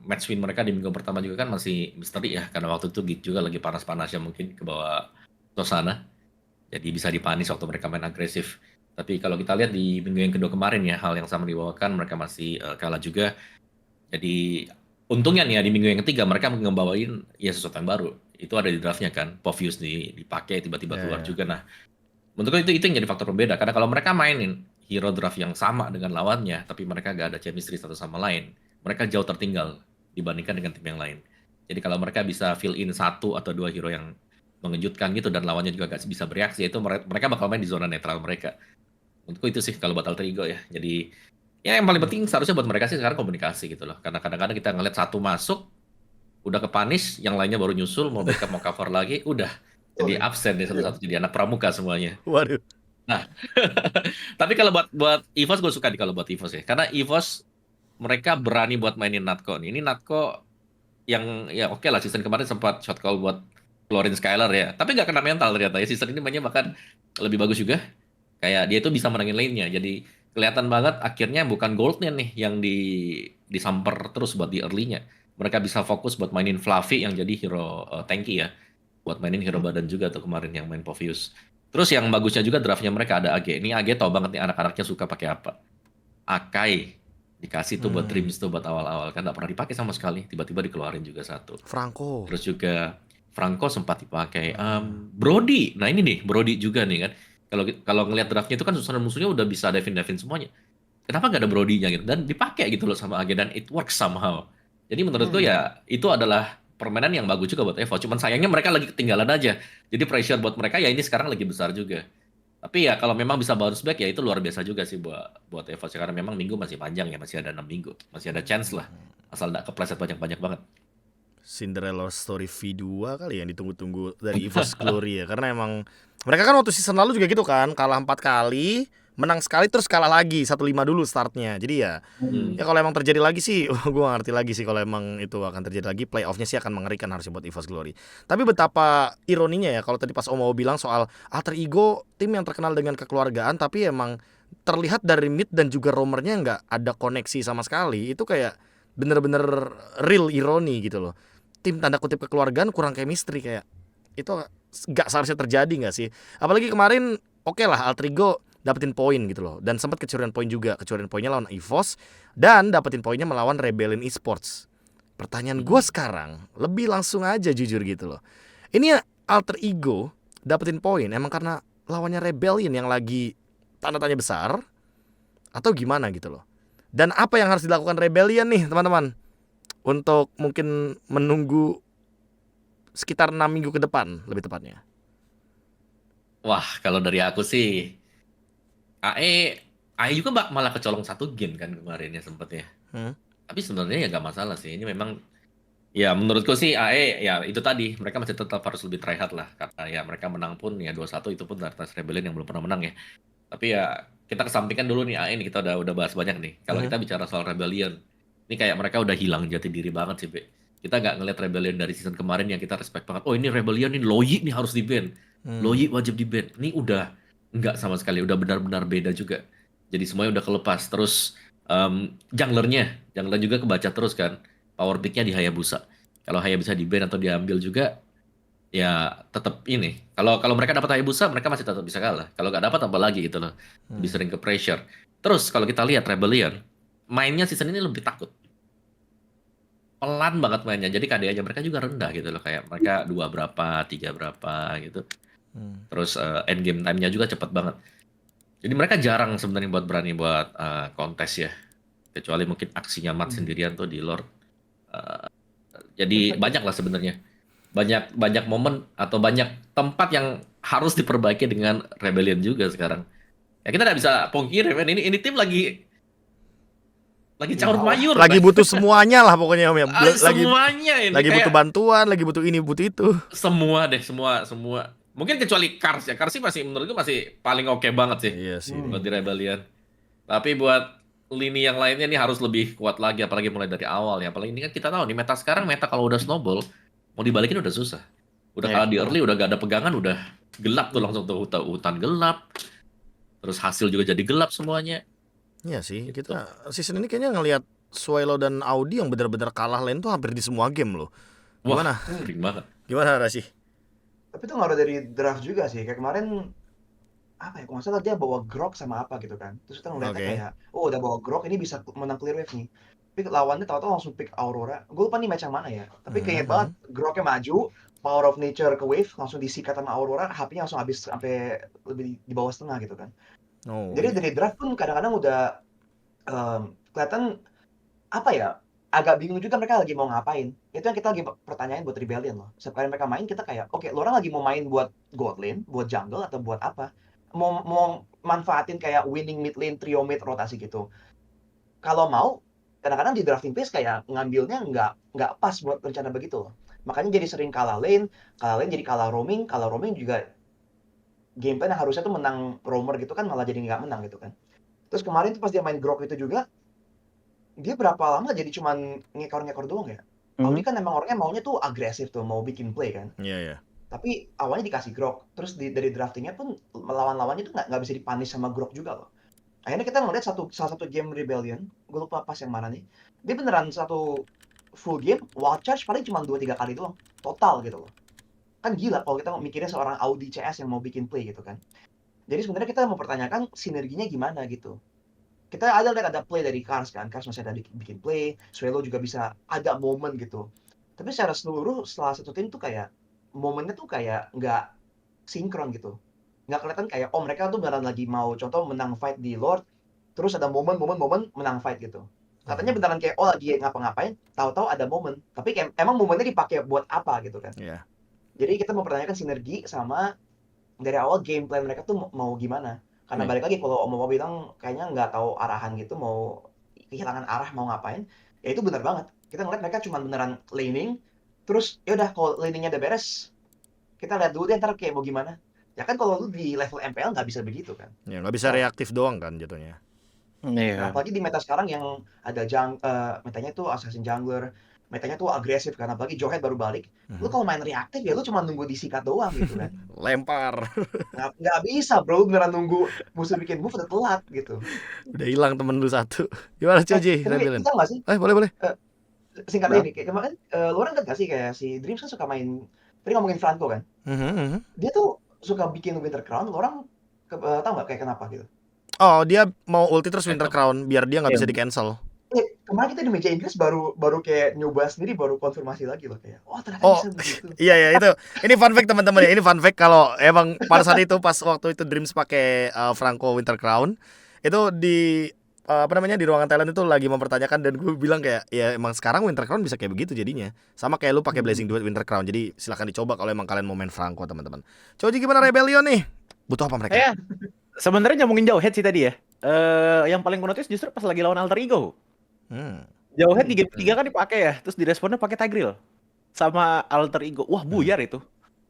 match win mereka di minggu pertama juga kan masih misteri ya, karena waktu itu Geek juga lagi panas-panasnya mungkin ke bawah suasana. Jadi bisa dipanis waktu mereka main agresif. Tapi kalau kita lihat di minggu yang kedua kemarin ya, hal yang sama dibawakan, mereka masih kalah juga. Jadi untungnya nih ya di minggu yang ketiga mereka ngebawain ya sesuatu yang baru. Itu ada di draftnya kan, Povius dipakai tiba-tiba keluar juga. Nah, menurutku itu yang jadi faktor pembeda. Karena kalau mereka mainin hero draft yang sama dengan lawannya, tapi mereka gak ada chemistry satu sama lain, mereka jauh tertinggal dibandingkan dengan tim yang lain. Jadi kalau mereka bisa fill in satu atau dua hero yang mengejutkan gitu dan lawannya juga gak bisa bereaksi, itu mereka bakal main di zona netral mereka. Menurutku itu sih kalau buat alter ego ya. Jadi ya yang paling penting seharusnya buat mereka sih sekarang komunikasi gitu loh. Karena kadang-kadang kita ngeliat satu masuk, udah ke punish, yang lainnya baru nyusul, mau backup, mau cover lagi, udah jadi absen deh satu-satu, jadi anak pramuka semuanya. Waduh. Nah, tapi kalau buat EVOS gue suka nih kalau buat EVOS ya. Karena EVOS mereka berani buat mainin Natko nih. Ini Natko yang ya oke lah season kemarin sempat shot call buat keluarin Skylar ya. Tapi nggak kena mental ternyata ya. Season ini mainnya bahkan lebih bagus juga. Kayak dia itu bisa menangin lane-nya. Jadi kelihatan banget akhirnya bukan goldnya nih yang disamper terus buat di early-nya. Mereka bisa fokus buat mainin Fluffy yang jadi hero tanky ya. Buat mainin hero badan juga tuh kemarin yang main Povius. Terus yang bagusnya juga draftnya mereka ada AG. Ini AG tau banget nih anak-anaknya suka pakai apa. Akai dikasih tuh buat Dreams tuh buat awal-awal kan nggak pernah dipakai sama sekali. Tiba-tiba dikeluarin juga satu. Franco. Terus juga Franco sempat dipakai. Brody, nah ini nih Brody juga nih kan. Kalau ngelihat draftnya itu kan musuhnya udah bisa Devin semuanya. Kenapa nggak ada Brody-nya gitu? Dan dipakai gitu loh sama AG dan it works somehow. Jadi menurutku ya itu adalah permainan yang bagus juga buat Evo. Cuman sayangnya mereka lagi ketinggalan aja. Jadi pressure buat mereka ya ini sekarang lagi besar juga. Tapi ya kalau memang bisa bounce back ya itu luar biasa juga sih buat Evo. Karena memang minggu masih panjang ya, masih ada 6 minggu. Masih ada chance lah. Asal nggak kepleset banyak-banyak banget. Cinderella Story V2 kali yang ditunggu-tunggu dari EVOS Glory ya. Karena emang mereka kan waktu season lalu juga gitu kan, kalah 4 kali, menang sekali terus kalah lagi 1-5 dulu startnya. Jadi ya ya kalau emang terjadi lagi sih gue gak ngerti lagi sih kalau emang itu akan terjadi lagi. Playoffnya sih akan mengerikan harusnya buat EVOS Glory. Tapi betapa ironinya ya kalau tadi pas Om mau bilang soal alter ego tim yang terkenal dengan kekeluargaan, tapi emang terlihat dari mid dan juga roamernya nggak ada koneksi sama sekali. Itu kayak bener-bener real ironi gitu loh. Tim tanda kutip kekeluargaan kurang chemistry, kayak itu nggak seharusnya terjadi nggak sih? Apalagi kemarin oke lah alter ego dapetin poin gitu loh, dan sempat kecurian poin juga, kecurian poinnya lawan EVOS dan dapetin poinnya melawan Rebellion Esports. Pertanyaan gue sekarang lebih langsung aja jujur gitu loh, ini alter ego dapetin poin emang karena lawannya Rebellion yang lagi tanda tanya besar atau gimana gitu loh? Dan apa yang harus dilakukan Rebellion nih teman-teman untuk mungkin menunggu sekitar 6 minggu ke depan lebih tepatnya? Wah, kalau dari aku sih AE juga malah kecolong satu game kan kemarin ya sempet ya. Tapi sebenarnya ya nggak masalah sih. Ini memang ya menurutku sih AE ya itu tadi mereka masih tetap harus lebih try hard lah, karena ya mereka menang pun ya 2-1 itu pun atas Rebellion yang belum pernah menang ya. Tapi ya kita kesampingkan dulu nih AE nih, kita udah bahas banyak nih. Kalau kita bicara soal Rebellion, ini kayak mereka udah hilang jati diri banget sih, Be. Kita nggak ngeliat Rebellion dari season kemarin yang kita respect banget. Oh ini Rebellion nih, Loyi nih harus di-ban. Loyi wajib di-ban. Ini udah nggak sama sekali, udah benar-benar beda juga. Jadi semuanya udah kelepas. Terus jungler juga kebaca terus kan. Power pick-nya di Hayabusa. Kalau Hayabusa di-ban atau diambil juga, ya tetap ini. Kalau kalau mereka dapat Hayabusa, mereka masih tetap bisa kalah. Kalau nggak dapat apa lagi gitu loh. Lebih Hmm. sering ke pressure. Terus kalau kita lihat Rebellion, mainnya season ini lebih takut. Pelan banget mainnya. Jadi KDA-nya mereka juga rendah gitu loh. Kayak mereka 2 berapa, 3 berapa gitu. Hmm. Terus end game time-nya juga cepat banget. Jadi mereka jarang sebenarnya berani buat kontes ya. Kecuali mungkin aksinya Mat sendirian tuh di Lord. Eh, jadi banyak lah sebenarnya. Banyak momen atau banyak tempat yang harus diperbaiki dengan Rebellion juga sekarang. Ya kita nggak bisa pungkiri, men. Ini tim lagi caur Bawah. mayur, Lagi men. butuh semuanya lah pokoknya Om ya. Semuanya ini Lagi butuh kayak bantuan, lagi butuh ini, butuh itu. semua deh, semua. Mungkin kecuali Cars ya. Cars sih masih menurut gue masih paling oke banget sih Iya sih. buat di Rebellion. Tapi buat lini yang lainnya ini harus lebih kuat lagi, apalagi mulai dari awal ya. Apalagi ini kan kita tahu nih meta sekarang, meta kalau udah snowball mau dibalikin udah susah. Udah Iya. kalah di early, udah gak ada pegangan, udah gelap tuh langsung tuh hutan gelap. Terus hasil juga jadi gelap semuanya. Iya sih, Gitu. kita season ini kayaknya ngelihat Swelo dan Audi yang benar-benar kalah lane tuh hampir di semua game loh. Gimana? Wah, sering banget. Gimana Rasi? Tapi itu ngaruh dari draft juga sih. Kayak kemarin apa ya? Kalau nggak salah dia bawa Grok sama apa gitu kan. Terus kita ngeliatnya Oke. kayak, oh udah bawa Grok ini bisa menang clear wave nih. Tapi lawannya tahu-tahu langsung pick Aurora. Gue lupa nih match yang mana ya. Tapi kayaknya banget Groknya maju, Power of Nature ke wave langsung disikat sama Aurora, HP-nya langsung habis sampai lebih di bawah setengah gitu kan. Oh. Jadi dari draft pun kadang-kadang udah kelihatan apa ya, agak bingung juga mereka lagi mau ngapain. Itu yang kita lagi pertanyain buat Rebellion loh. Setiap kali mereka main kita kayak, oke, lu orang lagi mau main buat gold lane, buat jungle atau buat apa? Mau manfaatin kayak winning mid lane, trio mid rotasi gitu. Kalau mau, kadang-kadang di drafting phase kayak ngambilnya nggak pas buat rencana begitu loh. Makanya jadi sering kalah lane jadi kalah roaming juga game plan yang harusnya tuh menang roamer gitu kan malah jadi nggak menang gitu kan. Terus kemarin tuh pas dia main Grok itu juga, dia berapa lama jadi cuman ngekor-ngekor doang ya? Audi kan emang orangnya maunya tuh agresif tuh, mau bikin play kan. Iya ya. Tapi awalnya dikasih Grok, terus dari draftingnya pun lawan-lawannya tuh nggak bisa dipunish sama Grok juga loh. Akhirnya kita ngeliat salah satu game Rebellion, gue lupa pas yang mana nih. Dia beneran satu full game, wild charge paling cuma 2-3 kali doang, total gitu loh. Kan gila kalau kita mikirnya seorang Audi CS yang mau bikin play gitu kan. Jadi sebenarnya kita mau pertanyakan sinerginya gimana gitu. Kita lihat ada play dari Cars kan, Cars masih ada bikin play, Swelo juga bisa ada momen gitu. Tapi secara seluruh setelah satu tim tuh kayak momennya tuh kayak nggak sinkron gitu. Nggak kelihatan kayak oh mereka tuh beneran lagi mau contoh menang fight di Lord, terus ada momen menang fight gitu. Katanya beneran kayak oh lagi ngapa-ngapain, tahu-tahu ada momen. Tapi kayak emang momennya dipakai buat apa gitu kan. Iya. Jadi kita mempertanyakan sinergi sama dari awal game plan mereka tuh mau gimana. Karena balik lagi kalau Om Momo bilang kayaknya nggak tahu arahan gitu, mau kehilangan arah mau ngapain, ya itu benar banget. Kita ngeliat mereka cuma beneran laning, terus ya udah kalau laningnya udah beres, kita lihat dulu deh ntar kayak mau gimana. Ya kan kalau lu di level MPL nggak bisa begitu kan. Ya nggak bisa reaktif doang kan jatuhnya. Nah, Iya. apalagi di meta sekarang yang ada metanya tuh assassin jungler, metanya tuh agresif kan, apalagi Johead baru balik. Lu kalau main reaktif ya lu cuma nunggu disikat doang gitu kan. Lempar. Nggak bisa bro, beneran nunggu musuh bikin move udah telat gitu. Udah hilang temen lu satu. Gimana Coji? Tapi Rebellion? kita nggak sih, Boleh. singkat ini, kayak kemarin lu orang kan nggak sih kayak si Dreams kan suka main, tadi ngomongin Franco kan, dia tuh suka bikin Winter Crown, lu orang tahu nggak kayak kenapa gitu? Oh, dia mau ulti terus Winter Crown biar dia nggak bisa di cancel. Kemarin kita di meja Inggris baru kayak nyoba sendiri, baru konfirmasi lagi loh kayak, oh ternyata Oh, bisa begitu. iya itu. Ini fun fact teman-teman ya. Ini fun fact kalau emang pada saat itu pas waktu itu Dreams pakai Franco Winter Crown itu di di ruangan Thailand itu lagi mempertanyakan dan gue bilang kayak ya emang sekarang Winter Crown bisa kayak begitu jadinya. Sama kayak lu pakai Blazing Duet Winter Crown. Jadi silahkan dicoba kalau emang kalian mau main Franco teman-teman. Coji gimana Rebellion nih? Butuh apa mereka? Sebenarnya nyambungin Jauhead sih tadi ya. Yang paling gue notice justru pas lagi lawan Alter Ego. Jauhead di game 3 kan dipakai ya, terus diresponnya pakai Tigreal sama Alter Ego. Wah, buyar itu.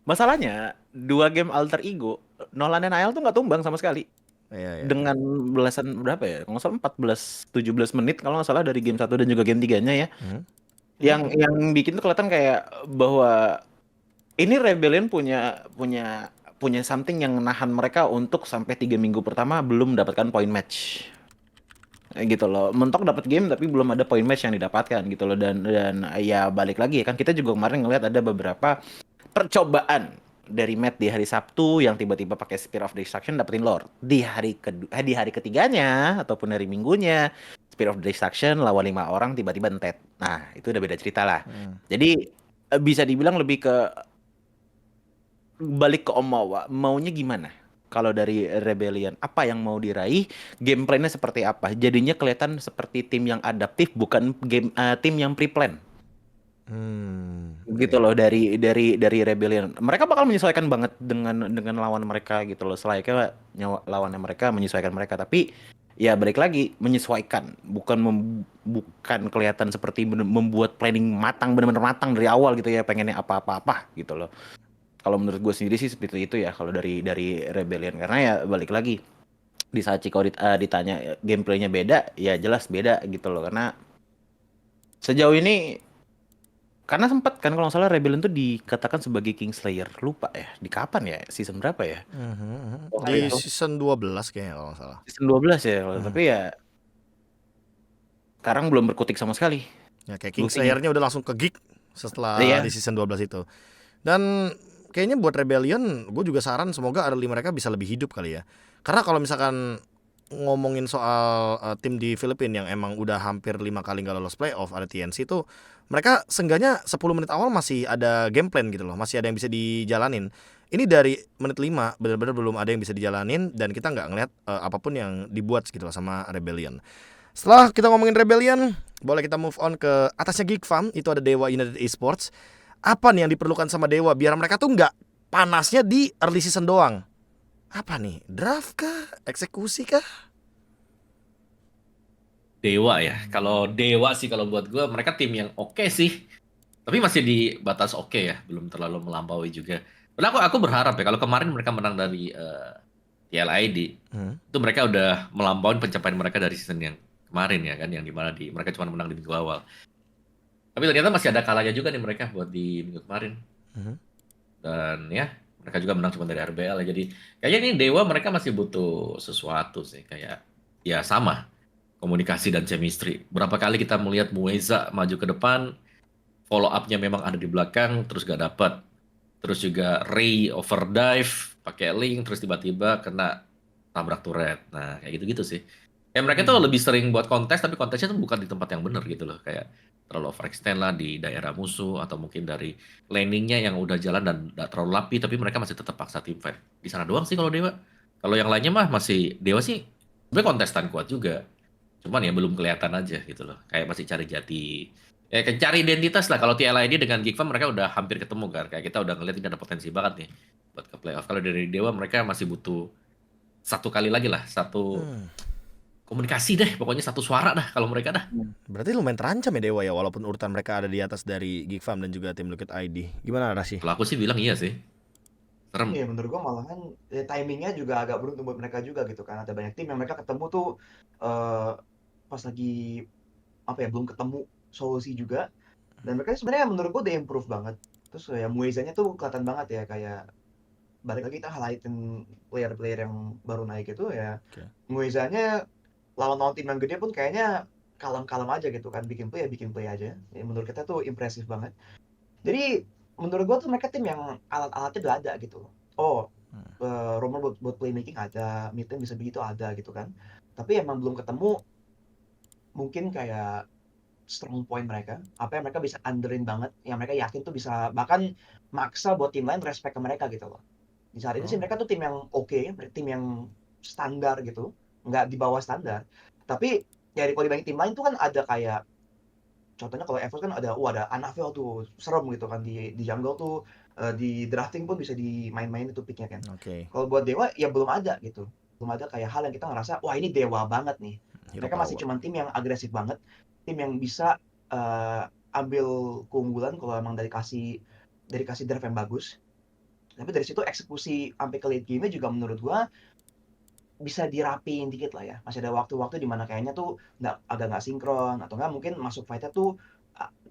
Masalahnya 2 game Alter Ego, Nolan dan Ael tuh nggak tumbang sama sekali. Iya. Dengan belasan berapa ya? Kalau nggak salah 14-17 menit kalau nggak salah dari game 1 dan juga game 3-nya ya. Yang bikin tuh kelihatan kayak bahwa ini Rebellion punya something yang nahan mereka untuk sampai 3 minggu pertama belum mendapatkan point match. Gitu loh. Mentok dapat game tapi belum ada point match yang didapatkan gitu loh, dan ya balik lagi ya kan, kita juga kemarin ngelihat ada beberapa percobaan dari Matt di hari Sabtu yang tiba-tiba pakai Spear of Destruction dapetin Lord. Di hari ketiganya ataupun hari Minggunya Spear of Destruction lawan 5 orang tiba-tiba entet. Nah, itu udah beda cerita lah. Jadi bisa dibilang lebih ke balik ke Om Mawa, maunya gimana? Kalau dari Rebellion, apa yang mau diraih? Gameplaynya seperti apa? Jadinya kelihatan seperti tim yang adaptif, bukan tim yang pre-plan. Gitu loh dari Rebellion. Mereka bakal menyesuaikan banget dengan lawan mereka gitu loh. Selayaknya lawannya mereka menyesuaikan mereka, tapi ya balik lagi menyesuaikan, bukan kelihatan seperti membuat planning benar-benar matang dari awal gitu ya, pengennya apa-apa gitu loh. Kalau menurut gue sendiri sih seperti itu ya kalau dari Rebellion, karena ya balik lagi di saat Ciko ditanya gameplaynya beda, ya jelas beda gitu loh, karena sejauh ini karena sempat kan kalau nggak salah Rebellion tuh dikatakan sebagai Kingslayer, lupa ya di kapan ya, season berapa ya? Di itu. season 12 kayaknya kalau nggak salah. Season 12 ya, tapi ya sekarang belum berkutik sama sekali. Ya kayak Buktinya. Kingslayer-nya udah langsung ke Geek setelah Iya. di season 12 itu. Dan kayaknya buat Rebellion, gue juga saran semoga early mereka bisa lebih hidup kali ya. Karena kalau misalkan ngomongin soal tim di Filipina yang emang udah hampir 5 kali nggak lolos playoff, ada TNC itu, mereka seenggaknya 10 menit awal masih ada game plan gitu loh, masih ada yang bisa dijalanin. Ini dari menit 5 benar-benar belum ada yang bisa dijalanin, dan kita nggak ngeliat apapun yang dibuat gitu loh sama Rebellion. Setelah kita ngomongin Rebellion, boleh kita move on ke atasnya Geek Fam, itu ada Dewa United Esports. Apa nih yang diperlukan sama Dewa biar mereka tuh nggak panasnya di early season doang? Apa nih? Draft kah? Eksekusi kah? Dewa ya. Kalau Dewa sih kalau buat gue mereka tim yang oke sih. Tapi masih di batas oke ya, belum terlalu melampaui juga. Padahal aku berharap ya kalau kemarin mereka menang dari TLID, itu mereka udah melampaui pencapaian mereka dari season yang kemarin ya kan, yang dimana mereka cuma menang di minggu awal. Tapi ternyata masih ada kalahnya juga nih mereka buat di minggu kemarin. Dan ya mereka juga menang cuma dari RBL ya. Jadi kayaknya ini Dewa mereka masih butuh sesuatu sih, kayak ya sama komunikasi dan chemistry. Berapa kali kita melihat Mueza maju ke depan, follow up-nya memang ada di belakang terus gak dapat. Terus juga Ray overdrive pakai link terus tiba-tiba kena tabrak turret. Nah, kayak gitu-gitu sih. Kayak mereka tuh lebih sering buat kontes tapi kontesnya tuh bukan di tempat yang benar gitu loh. Kayak terlalu overextend lah di daerah musuh atau mungkin dari landingnya yang udah jalan dan gak terlalu rapi tapi mereka masih tetap paksa tim fight. Di sana doang sih kalau Dewa. Kalau yang lainnya mah masih Dewa sih sebenarnya kontestan kuat juga. Cuman ya belum kelihatan aja gitu loh. Kayak masih cari jati. Ya cari identitas lah. Kalau TLID dengan Geekfam mereka udah hampir ketemu kan. Kayak kita udah ngeliat ini ada potensi banget nih buat ke playoff. Kalau dari Dewa mereka masih butuh satu kali lagi lah, satu komunikasi deh, pokoknya satu suara dah kalau mereka dah. Berarti lumayan terancam ya Dewa ya, walaupun urutan mereka ada di atas dari Geek Fam dan juga tim Liquid ID. Gimana Rasi? Kalau aku sih bilang iya sih. Serem. Iya, menurut gua malahan timingnya juga agak beruntung buat mereka juga gitu kan. Ada banyak tim yang mereka ketemu tuh pas lagi apa ya, belum ketemu solusi juga. Dan mereka sebenarnya menurut gua udah improve banget. Terus ya Muezanya tuh kelihatan banget ya, kayak balik lagi kita highlightin player-player yang baru naik itu ya. Muezanya lawan tim yang gede pun kayaknya kalem-kalem aja gitu kan, bikin play aja. Ya, menurut kita tuh impresif banget. Jadi menurut gua tuh mereka tim yang alat-alatnya udah ada gitu. Oh, rumor buat playmaking ada, mid lane bisa begitu ada gitu kan. Tapi emang belum ketemu mungkin kayak strong point mereka, apa yang mereka bisa underin banget, yang mereka yakin tuh bisa bahkan maksa buat tim lain respect ke mereka gitu loh. Di saat itu sih mereka tuh tim yang oke, tim yang standar gitu, nggak di bawah standar. Tapi ya kalau dibanding tim lain tuh kan ada kayak contohnya kalau Evos kan ada Anafel tuh serem gitu kan di jungle tuh, di drafting pun bisa dimain-main itu picknya kan. Kalau buat Dewa ya belum ada gitu, belum ada kayak hal yang kita ngerasa wah ini Dewa banget nih. Mereka masih cuman tim yang agresif banget, tim yang bisa ambil keunggulan kalau emang dari kasih drive yang bagus. Tapi dari situ eksekusi sampai ke late game-nya juga menurut gua bisa dirapiin dikit lah ya. Masih ada waktu-waktu di mana kayaknya tuh agak nggak sinkron atau nggak mungkin masuk fight-nya tuh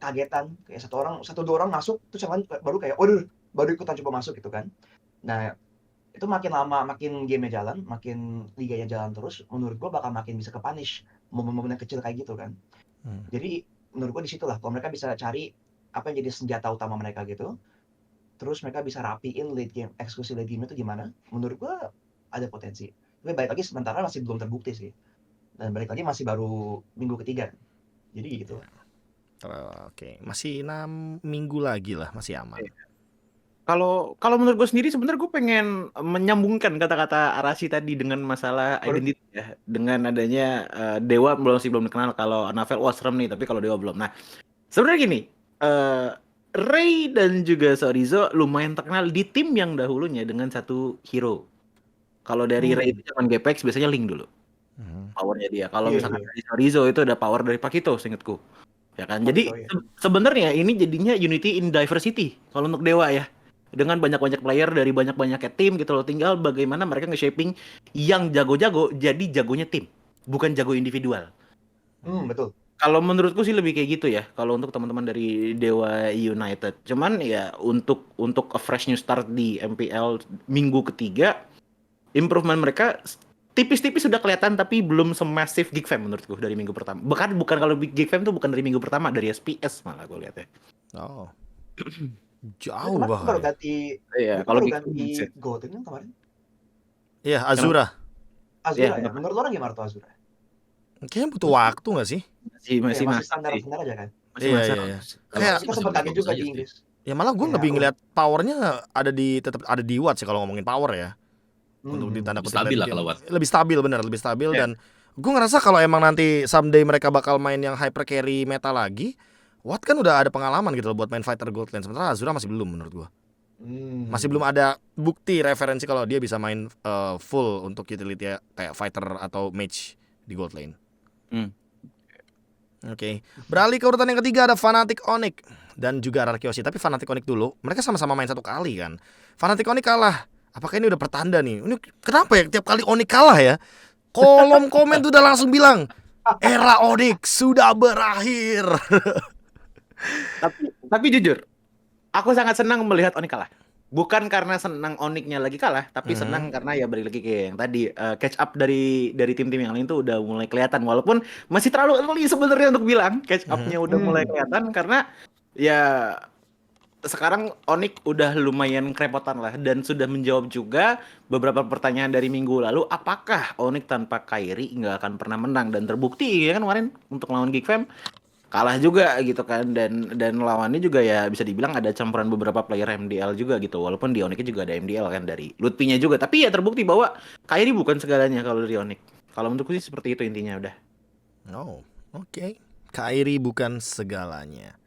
kagetan, kayak satu dua orang masuk terus yang lain baru kayak baru ikutan coba masuk gitu kan. Nah, itu makin lama makin game-nya jalan, makin liganya jalan terus, menurut gua bakal makin bisa ke-punish momen-momen yang kecil kayak gitu kan. Jadi menurut gua di situ lah kalau mereka bisa cari apa yang jadi senjata utama mereka gitu. terus mereka bisa rapiin eksekusi late game itu gimana, menurut gue ada potensi. Tapi balik lagi sementara masih belum terbukti sih. Dan balik lagi masih baru minggu ketiga. Jadi gitu. Oke, masih 6 minggu lagi lah, masih aman. Kalau menurut gue sendiri sebenarnya gue pengen menyambungkan kata-kata Arashi tadi dengan masalah identity ya. Dengan adanya Dewa masih belum dikenal, kalau Navel wah serem nih, tapi kalau Dewa belum. Nah, sebenarnya gini, Ray dan juga Sorizo lumayan terkenal di tim yang dahulunya dengan satu hero. Kalau dari Ray itu zaman Gapex biasanya Link dulu powernya dia. Kalau Iya, misalkan iya. dari Sorizo itu ada power dari Pakito, seingetku. Ya kan. Jadi Pakito, ya. sebenarnya ini jadinya unity in diversity kalau untuk Dewa ya. Dengan banyak-banyak player dari banyak-banyak tim gitu loh. Tinggal bagaimana mereka nge-shaping yang jago-jago jadi jagonya tim, bukan jago individual. Betul. Kalau menurutku sih lebih kayak gitu ya. Kalau untuk teman-teman dari Dewa United. Cuman ya untuk a fresh new start di MPL minggu ketiga, improvement mereka tipis-tipis sudah kelihatan, tapi belum semasif Geek Fam menurutku dari minggu pertama. Bukan kalau Geek Fam tuh bukan dari minggu pertama, dari SPS malah gue lihatnya. Oh. Tapi Jauh kemarin tuh baru bahkan. ganti, Iya, mereka kalau baru Geek Fam ganti set. Golden kan kemarin. Iya, Azura. Azura Iya, ya. Menurut orang gimana tuh Azura? Kayaknya butuh waktu nggak sih? masih Masih masak standar sih. standar aja kan. Masih Iya, masak. iya, iya. Kalau Kayak sih Kita masih sempat kaget bagus-bagus juga aja di sih. Inggris. ya malah gue Kayak, lebih ngeliat powernya tetap ada di Watt sih kalau ngomongin power ya. Untuk di tanda Lebih kutip stabil late lah game. kalau Watt. Lebih stabil, bener, lebih stabil. Iya. Dan gue ngerasa kalau emang nanti someday mereka bakal main yang hyper carry meta lagi, Watt kan udah ada pengalaman gitu loh buat main fighter gold lane. Sementara Azura masih belum menurut gue. Masih belum ada bukti referensi kalau dia bisa main full untuk utility kayak fighter atau mage di gold lane. Oke. Beralih ke urutan yang ketiga ada Fnatic Onyx dan juga Arkeosi. Tapi Fnatic Onyx dulu, mereka sama-sama main satu kali kan. Fnatic Onyx kalah. Apakah ini udah pertanda nih? Ini kenapa ya tiap kali Onyx kalah ya? Kolom komen tuh udah langsung bilang era Onyx sudah berakhir. Tapi jujur, aku sangat senang melihat Onyx kalah. Bukan karena senang Onyxnya lagi kalah, tapi senang karena ya balik lagi kayak yang tadi, catch up dari tim-tim yang lain tuh udah mulai kelihatan, walaupun masih terlalu early sebenarnya untuk bilang catch up-nya udah mulai kelihatan, karena ya sekarang Onyx udah lumayan kerepotan lah dan sudah menjawab juga beberapa pertanyaan dari minggu lalu, apakah Onyx tanpa Kairi nggak akan pernah menang, dan terbukti ya kan kemarin untuk lawan Geek Fam kalah juga gitu kan, dan lawannya juga ya bisa dibilang ada campuran beberapa player MDL juga gitu, walaupun di Onyx juga ada MDL kan dari Lutfi-nya juga, tapi ya terbukti bahwa Kairi bukan segalanya kalau dari Onyx. Kalau menurutku sih seperti itu intinya udah. Oh, oke. Kairi bukan segalanya.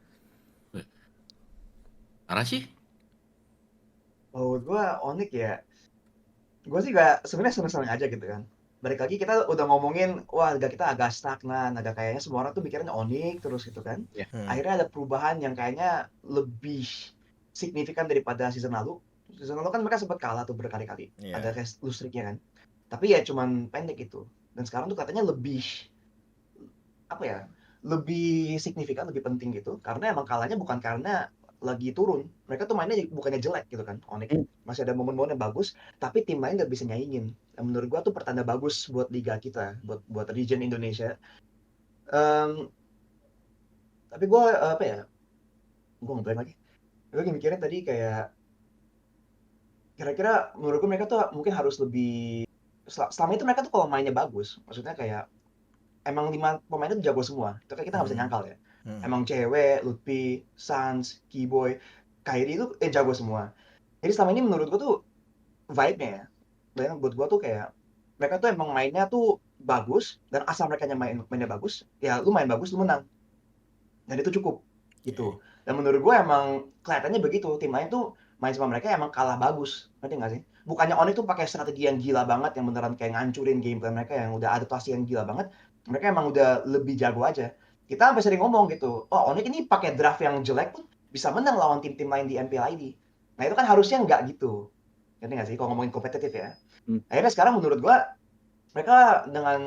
Arashi? Oh, gue Onyx ya. Gue sih gak, sebenarnya seneng-seneng aja gitu kan. Balik lagi kita udah ngomongin, wah harga kita agak stagnan, agak kayaknya semua orang tuh mikirnya Onyx terus gitu kan. Akhirnya ada perubahan yang kayaknya lebih signifikan daripada season lalu. Season lalu kan mereka sempat kalah tuh berkali-kali. Iya. Ada lose streak-nya kan. Tapi ya cuman pendek itu. Dan sekarang tuh katanya lebih, apa ya, lebih signifikan, lebih penting gitu. Karena emang kalahnya bukan karena lagi turun. Mereka tuh mainnya bukannya jelek gitu kan, Onyx. Masih ada momen-momen yang bagus, tapi tim lain nggak bisa nyaingin. Dan menurut gua tuh pertanda bagus buat liga kita, buat region Indonesia. Tapi gua apa ya? Gua ngeblank lagi. Gue mikirnya tadi kayak kira-kira menurut gue mereka tuh mungkin harus lebih, selama itu mereka tuh kalau mainnya bagus, maksudnya kayak emang 5 pemain itu jago semua. Itu kayak kita nggak bisa nyangkal ya. Emang cewek, Lutfi, Sans, Keyboy, Kairi itu jago semua. Jadi selama ini menurut gue tuh vibe-nya ya, dan buat gue tuh kayak mereka tuh emang mainnya tuh bagus, dan asal mereka mainnya bagus, ya lu main bagus lu menang. Dan itu cukup gitu. Dan menurut gue emang kelihatannya begitu. Tim lain tuh main sama mereka emang kalah bagus, ngerti nggak sih? Bukannya Onyx tuh pakai strategi yang gila banget, yang beneran kayak ngancurin gameplay mereka, yang udah adaptasi yang gila banget. Mereka emang udah lebih jago aja. Kita sampai sering ngomong gitu, oh Onyx ini pakai draft yang jelek pun bisa menang lawan tim-tim lain di MPL ID. Nah itu kan harusnya nggak gitu, ngerti nggak sih? Kalau ngomongin kompetitif ya. Akhirnya sekarang menurut gue mereka dengan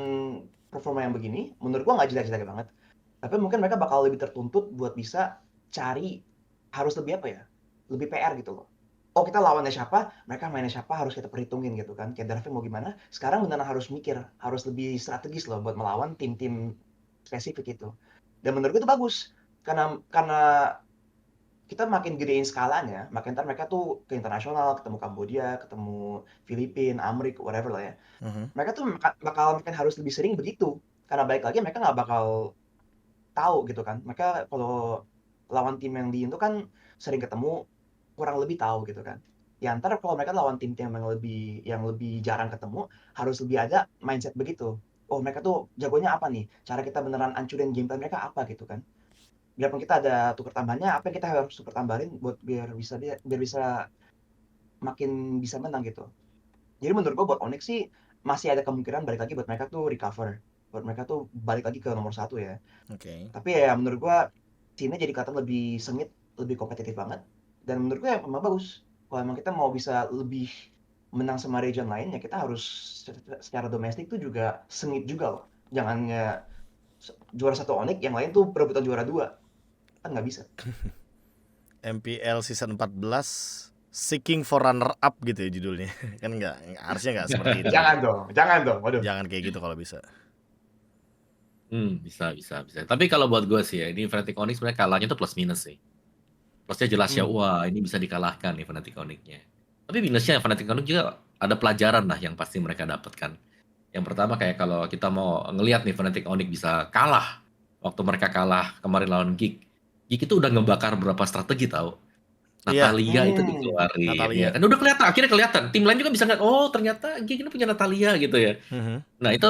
performa yang begini, menurut gue nggak jelek-jelek banget. Tapi mungkin mereka bakal lebih tertuntut buat bisa cari, harus lebih apa ya, lebih PR gitu loh. Oh kita lawannya siapa, mereka mainnya siapa, harus kita perhitungin gitu kan. Kayak draftnya mau gimana, sekarang beneran harus mikir, harus lebih strategis loh buat melawan tim-tim spesifik itu. Dan menurut gue itu bagus, karena kita makin gedein skalanya, makin ntar mereka tuh ke internasional, ketemu Kambodia, ketemu Filipina, Amrik, whatever lah ya. Mhm. Mereka tuh bakal makin harus lebih sering begitu. Karena balik lagi mereka nggak bakal tahu gitu kan. Mereka kalau lawan tim yang di Indo kan sering ketemu, kurang lebih tahu gitu kan. Ya ntar kalau mereka lawan tim yang lebih jarang ketemu, harus lebih ada mindset begitu. Oh mereka tuh jagonya apa nih? Cara kita beneran ancurin game plan mereka apa gitu kan. Biarpun kita ada tuker tambahannya, apa yang kita harus tuker tambahin buat biar bisa makin bisa menang gitu. Jadi menurut gua buat Onyx sih masih ada kemungkinan balik lagi buat mereka tuh recover. Buat mereka tuh balik lagi ke nomor 1 ya. Oke. Tapi ya menurut gua scene-nya jadi kelihatan lebih sengit, lebih kompetitif banget. Dan menurut gua emang bagus. Kalau emang kita mau bisa lebih menang sama region lain ya kita harus secara domestik tuh juga sengit juga loh. Jangan ya juara 1 Onyx, yang lain tuh perebutan juara 2. Kan nggak bisa. MPL season 14 Seeking for Runner Up gitu ya judulnya. Kan harusnya nggak seperti itu. Jangan dong. Waduh. Jangan kayak gitu kalau bisa. Bisa. Tapi kalau buat gue sih ya, ini Fnatic Onyx sebenarnya kalahnya tuh plus minus sih. Plusnya jelas ya, wah ini bisa dikalahkan nih Fnatic Onyx-nya. Tapi minusnya Fnatic Onyx juga ada pelajaran lah yang pasti mereka dapatkan. Yang pertama kayak kalau kita mau ngelihat nih Fnatic Onyx bisa kalah waktu mereka kalah kemarin lawan Geek. Geek itu udah ngebakar berapa strategi tahu. Iya. Natalia itu dikeluarin Natalia. ya kan udah kelihatan, akhirnya kelihatan. Tim lain juga bisa ngeliat, oh ternyata Geek ini punya Natalia gitu ya. Mhm. Nah itu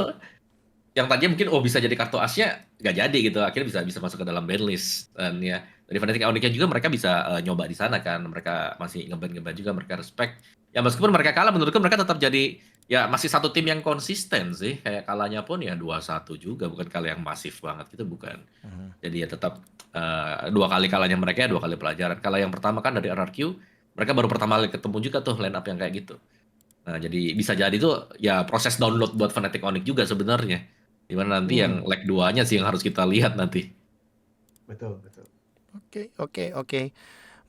yang tadinya mungkin bisa jadi kartu asnya nggak jadi gitu, akhirnya bisa masuk ke dalam ban list. Dan ya dari Fnatic Onyx juga mereka bisa nyoba di sana kan, mereka masih ngeban juga, mereka respect ya meskipun mereka kalah, menurutku mereka tetap jadi ya masih satu tim yang konsisten sih, kayak kalahnya pun ya 2-1 juga, bukan kalah yang masif banget gitu, bukan. Jadi ya tetap 2 kali kalahnya mereka, 2 kali pelajaran. Kalah yang pertama kan dari RRQ, mereka baru pertama kali ketemu juga tuh line up yang kayak gitu. Nah jadi bisa jadi tuh ya proses download buat Fnatic Onyx juga sebenarnya. Dimana nanti yang leg 2-nya sih yang harus kita lihat nanti. Betul. Oke.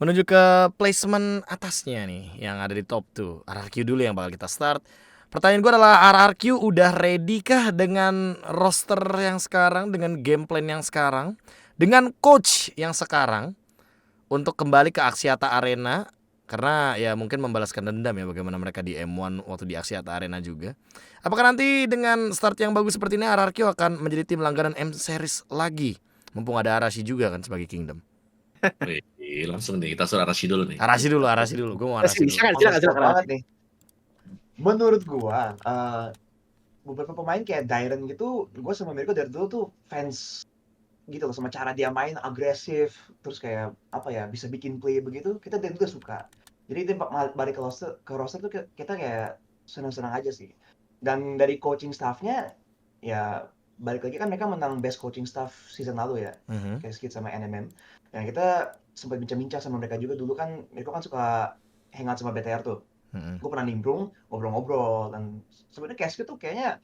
Menuju ke placement atasnya nih yang ada di top 2. RRQ dulu yang bakal kita start. Pertanyaan gue adalah RRQ udah ready kah dengan roster yang sekarang, dengan game plan yang sekarang, dengan coach yang sekarang untuk kembali ke Axiata Arena? Karena ya mungkin membalaskan dendam ya bagaimana mereka di M1 waktu di Axiata Arena juga. Apakah nanti dengan start yang bagus seperti ini RRQ akan menjadi tim langganan M Series lagi? Mumpung ada Arashi juga kan sebagai Kingdom. Wih, langsung nih kita suruh Arashi dulu nih. Arashi dulu. Gue mau Arashi dulu. Silakan. Banget nih. Menurut gua beberapa pemain kayak Dairen gitu, gua sama Mirko dari dulu tuh fans gitu loh, sama cara dia main agresif, terus kayak apa ya, bisa bikin play begitu, kita dari dulu suka. Jadi dia balik ke roster tuh kita kayak senang-senang aja sih. Dan dari coaching staffnya ya balik lagi kan mereka menang best coaching staff season lalu ya, kayak Skid sama NMM. Dan kita sempat bincang-bincang sama mereka juga dulu kan, Mirko kan suka hangout sama BTR tuh. Gue pernah nimbrung, ngobrol-ngobrol, dan sebenarnya Casket tuh kayaknya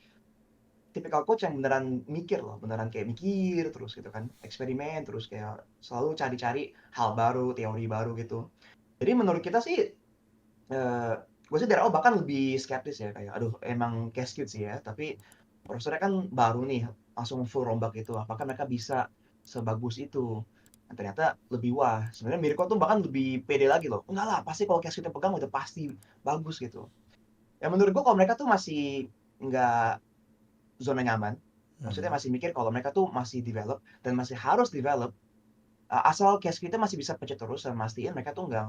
tipikal coach yang beneran mikir loh, beneran kayak mikir terus gitu kan, eksperimen terus, kayak selalu cari-cari hal baru, teori baru gitu. Jadi menurut kita sih, gue sih dari awal bahkan lebih skeptis ya, kayak aduh emang Casket sih ya, tapi rosternya kan baru nih, langsung full rombak gitu, apakah mereka bisa sebagus itu? Nah, ternyata lebih wah. Sebenarnya Mirko tuh bahkan lebih pede lagi loh. Enggak lah, pasti kalau Casket yang pegang udah pasti bagus gitu. Ya menurut gue kalau mereka tuh masih nggak zona nyaman, maksudnya masih mikir kalau mereka tuh masih develop dan masih harus develop, asal Casket kita masih bisa pecah terus dan mastiin mereka tuh nggak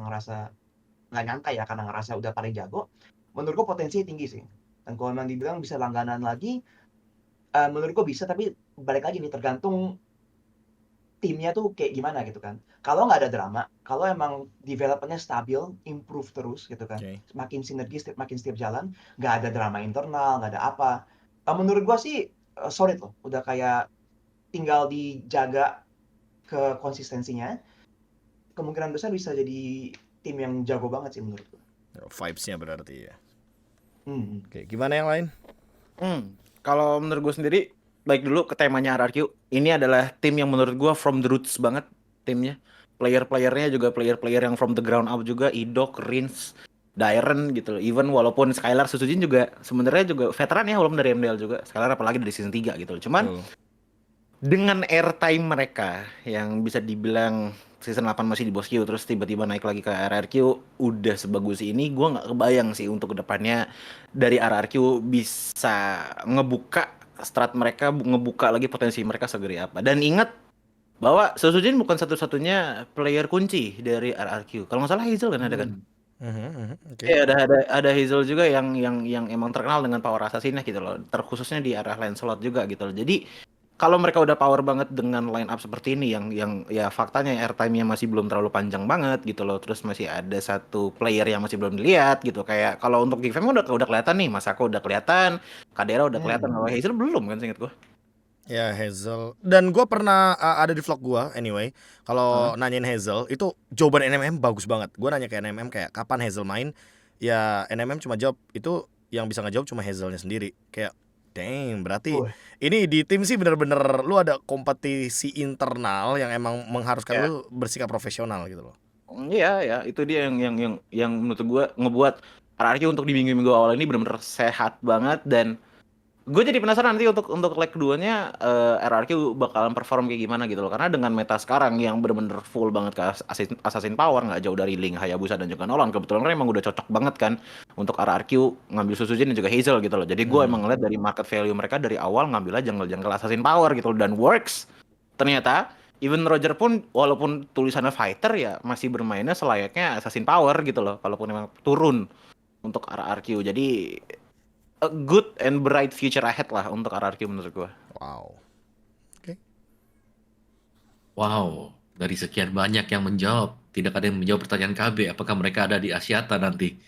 nyangka ya karena ngerasa udah paling jago. Menurut gue potensinya tinggi sih. Dan kalau memang dibilang bisa langganan lagi, menurut gue bisa, tapi balik lagi nih tergantung timnya tuh kayak gimana gitu kan. Kalau nggak ada drama, kalau emang developmentnya stabil, improve terus gitu kan, makin sinergis, makin setiap jalan, nggak ada drama internal, nggak ada apa. Menurut gua sih solid loh, udah kayak tinggal dijaga ke konsistensinya, kemungkinan besar bisa jadi tim yang jago banget sih menurut gua. Vibes-nya berarti ya. Hmm. Oke, gimana yang lain? Kalau menurut gue sendiri, baik dulu ke temanya RRQ. Ini adalah tim yang menurut gue from the roots banget timnya. Player-playernya juga player-player yang from the ground up juga. Idok, Rins, Dairen gitu loh. Even walaupun Skylar Susujin juga sebenarnya juga veteran ya, walaupun dari MDL juga. Skylar apalagi dari season 3 gitu loh. Cuman dengan airtime mereka yang bisa dibilang season 8 masih di bos Q, terus tiba-tiba naik lagi ke RRQ udah sebagus ini, gue nggak kebayang sih untuk kedepannya dari RRQ bisa ngebuka strat mereka, ngebuka lagi potensi mereka segede apa. Dan ingat bahwa Sosujin bukan satu-satunya player kunci dari RRQ. Kalau nggak salah Hazel kan ada kan? Oke. Iya, ada Hazel juga yang emang terkenal dengan power assassinnya gitu loh. Terkhususnya di arah Lancelot juga gitu loh. Jadi kalau mereka udah power banget dengan line up seperti ini yang ya faktanya airtime-nya masih belum terlalu panjang banget gitu loh. Terus masih ada satu player yang masih belum dilihat gitu. Kayak kalau untuk Gig Fam udah kelihatan nih, Masako udah kelihatan, Kadera udah kelihatan, kalau Hazel belum kan seinget gua. Ya Hazel. Dan gue pernah ada di vlog gue anyway. Kalau nanyain Hazel itu jawaban NMM bagus banget. Gue nanya ke NMM kayak kapan Hazel main. Ya NMM cuma jawab itu yang bisa ngejawab cuma Hazelnya sendiri. Kayak dang, berarti Wih. ini di tim sih bener-bener lu ada kompetisi internal yang emang mengharuskan Ya. lu bersikap profesional gitu loh. Iya ya, itu dia yang menurut gua ngebuat RRQ untuk di minggu-minggu awal ini benar-benar sehat banget. Dan gue jadi penasaran nanti untuk leg keduanya RRQ bakalan perform kayak gimana gitu loh. Karena dengan meta sekarang yang bener-bener full banget ke Assassin Power, nggak jauh dari Link, Hayabusa dan juga Nolan, kebetulan kan emang udah cocok banget kan untuk RRQ ngambil Suzujin dan juga Hazel gitu loh. Jadi gue emang ngeliat dari market value mereka dari awal ngambil aja jungle Assassin Power gitu loh, dan works. Ternyata even Roger pun walaupun tulisannya fighter ya masih bermainnya selayaknya Assassin Power gitu loh, kalaupun emang turun untuk RRQ. Jadi a good and bright future ahead lah untuk RRQ menurut gua. Wow. Wow, dari sekian banyak yang menjawab, tidak ada yang menjawab pertanyaan KB. Apakah mereka ada di Asyata nanti?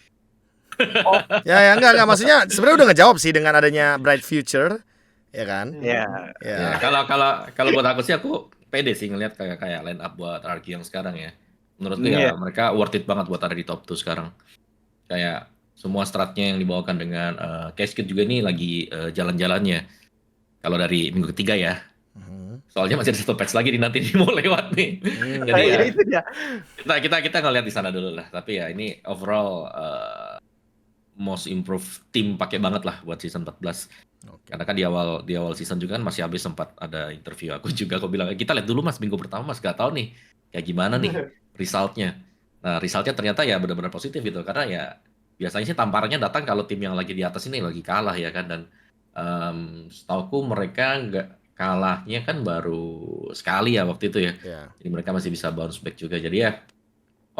Ya enggak maksudnya sebenarnya udah ngejawab sih dengan adanya Bright Future, ya kan? Ya. Ya, Ya. kalau buat aku sih aku pede sih ngelihat kayak line up buat RRQ yang sekarang ya. Menurutku ya Iya. mereka worth it banget buat ada di top 2 sekarang. Kayak semua stratnya yang dibawakan dengan Casket juga nih lagi jalan-jalannya. Kalau dari minggu ketiga ya. Soalnya masih ada satu patch lagi nanti mau lewat nih. Jadi ya itu dia. kita ngeliat di sana dulu lah. Tapi ya ini overall most improved team pakai banget lah buat season 14. Karena kan di awal season juga kan masih habis sempat ada interview aku juga, aku bilang kita lihat dulu mas minggu pertama mas, gak tahu nih kayak gimana nih resultnya. Nah resultnya ternyata ya benar-benar positif gitu, karena ya biasanya sih tamparannya datang kalau tim yang lagi di atas ini lagi kalah ya kan. Dan setauku mereka nggak kalahnya kan baru sekali ya waktu itu ya. Jadi mereka masih bisa bounce back juga. Jadi ya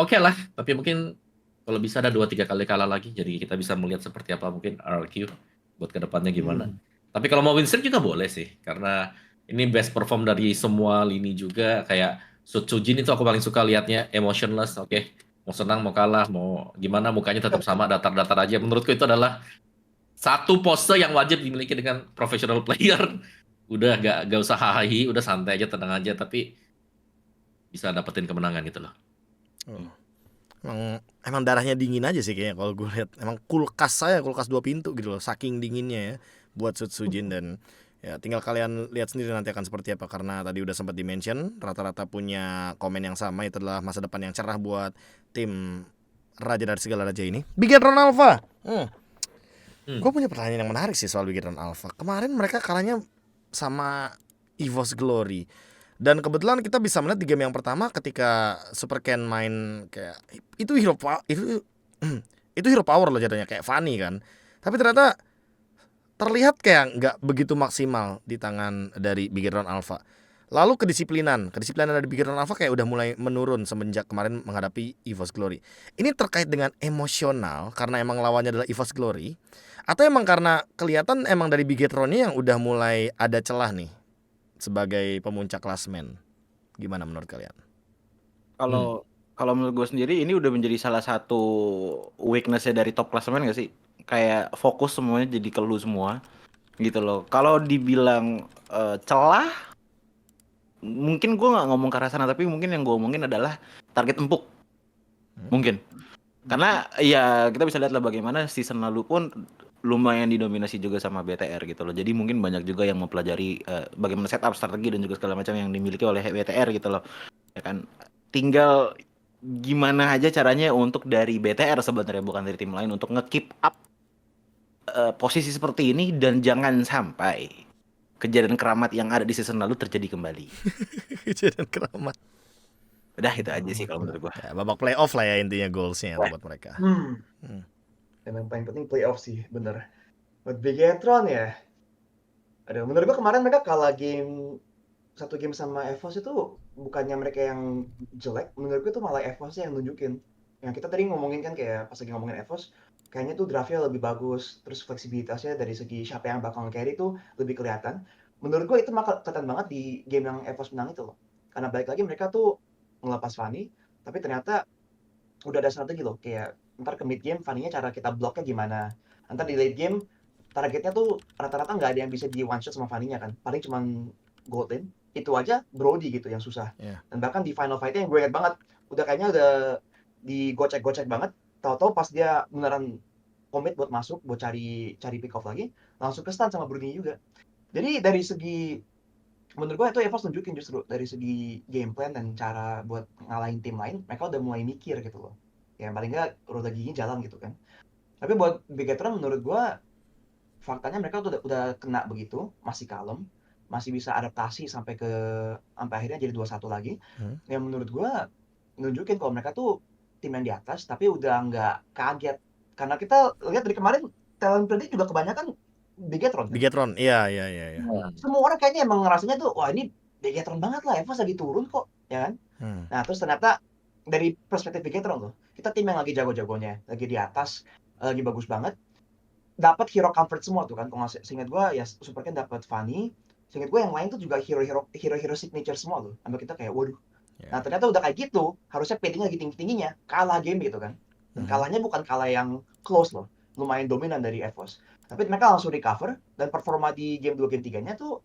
oke lah, tapi mungkin kalau bisa ada 2-3 kali kalah lagi, jadi kita bisa melihat seperti apa mungkin RRQ buat kedepannya gimana. Tapi kalau mau win streak juga boleh sih, karena ini best perform dari semua lini juga. Kayak Sutsujin itu aku paling suka lihatnya, emotionless, oke. Mau senang, mau kalah, mau gimana, mukanya tetap sama, datar-datar aja. Menurutku itu adalah satu pose yang wajib dimiliki dengan professional player. Udah gak usah hahi, udah santai aja, tenang aja, tapi bisa dapetin kemenangan gitu loh. Emang darahnya dingin aja sih kayaknya kalau gue lihat. Emang kulkas 2 pintu gitu loh, saking dinginnya ya buat Sutsujin. Dan ya tinggal kalian lihat sendiri nanti akan seperti apa, karena tadi udah sempat di-mention rata-rata punya komen yang sama, itu adalah masa depan yang cerah buat tim raja dari segala raja ini, Bigetron Alpha. Gue punya pertanyaan yang menarik sih soal Bigetron Alpha. Kemarin mereka kalahnya sama EVOS Glory. Dan kebetulan kita bisa melihat di game yang pertama ketika Super Ken main kayak itu hero power loh jadinya, kayak funny kan. Tapi ternyata terlihat kayak nggak begitu maksimal di tangan dari Bigetron Alpha. Lalu kedisiplinan dari Bigetron Alpha kayak udah mulai menurun semenjak kemarin menghadapi EVOS Glory. Ini terkait dengan emosional karena emang lawannya adalah EVOS Glory, atau emang karena kelihatan emang dari Bigetronnya yang udah mulai ada celah nih sebagai pemuncak klasmen? Gimana menurut kalian? Kalau menurut gue sendiri ini udah menjadi salah satu weakness-nya dari top klasemen gak sih? Kayak fokus semuanya jadi ke lu semua gitu loh. Kalau dibilang celah, mungkin gue nggak ngomong ke arah sana, tapi mungkin yang gue omongin adalah target empuk. Mungkin. Karena ya kita bisa lihat lah bagaimana season lalu pun lumayan didominasi juga sama BTR gitu loh. Jadi mungkin banyak juga yang mempelajari bagaimana setup strategi dan juga segala macam yang dimiliki oleh BTR gitu loh. Ya kan, tinggal gimana aja caranya untuk dari BTR sebenarnya, bukan dari tim lain, untuk nge-keep up posisi seperti ini dan jangan sampai kejadian keramat yang ada di season lalu terjadi kembali. Kejadian keramat. Udah itu aja sih kalau Benar. menurut gua. Ya, babak playoff lah ya intinya goalsnya Wah. buat mereka. Hmm. Hmm. Dan yang paling penting playoff sih, bener. Buat Bigetron ya, aduh, menurut gua kemarin mereka kalah satu game sama EVOS itu bukannya mereka yang jelek, menurut gua tuh malah EVOS yang nunjukin. Yang kita tadi ngomongin kan kayak pas lagi ngomongin EVOS, kayaknya tuh draftnya lebih bagus, terus fleksibilitasnya dari segi siapa yang bakal nge-carry tuh lebih kelihatan. Menurut gua itu malah kelihatan banget di game yang EVOS menang itu loh. Karena balik lagi mereka tuh ngelepas Fanny, tapi ternyata udah ada strategi loh, kayak ntar ke mid game Fanny-nya cara kita bloknya gimana. Ntar di late game targetnya tuh rata-rata nggak ada yang bisa di one shot sama Fanny-nya kan. Paling cuman gold lane. Itu aja Brody gitu yang susah. Iya. Dan bahkan di final fight-nya yang gue inget banget, udah kayaknya udah digocek-gocek banget. Tahu-tahu pas dia beneran komit buat masuk, buat cari pick off lagi, langsung ke stun sama Brody juga. Jadi dari segi menurut gue itu EVOS nunjukin justru dari segi game plan dan cara buat ngalahin tim lain, mereka udah mulai mikir gitu loh. Ya paling nggak roda giginya jalan gitu kan. Tapi buat Bigetron menurut gue faktanya mereka tuh udah kena begitu, masih kalem, masih bisa adaptasi sampai akhirnya jadi 2-1 lagi. Hmm. Yang menurut gue nunjukin kalau mereka tuh tim yang di atas, tapi udah nggak kaget. Karena kita lihat dari kemarin talent predict juga kebanyakan Bigetron kan. Bigetron, iya. Semua orang kayaknya emang ngerasanya tuh, wah ini Bigetron banget lah, EVOS lagi turun kok, ya kan? Hmm. Nah terus ternyata dari perspektif Bigetron loh, kita tim yang lagi jago-jagonya, lagi di atas, lagi bagus banget, dapat hero comfort semua tuh kan. Kalau nggak seingat gue ya Super Ken dapat Fanny, seingat gue yang lain tuh juga hero signature semua tuh. Sampai kita kayak waduh. Ya. Nah ternyata udah kayak gitu, harusnya PD-nya lagi tinggi-tingginya, kalah game gitu kan. Dan kalahnya bukan kalah yang close loh, lumayan dominan dari EVOS. Tapi mereka langsung recover dan performa di game 2 game 3-nya tuh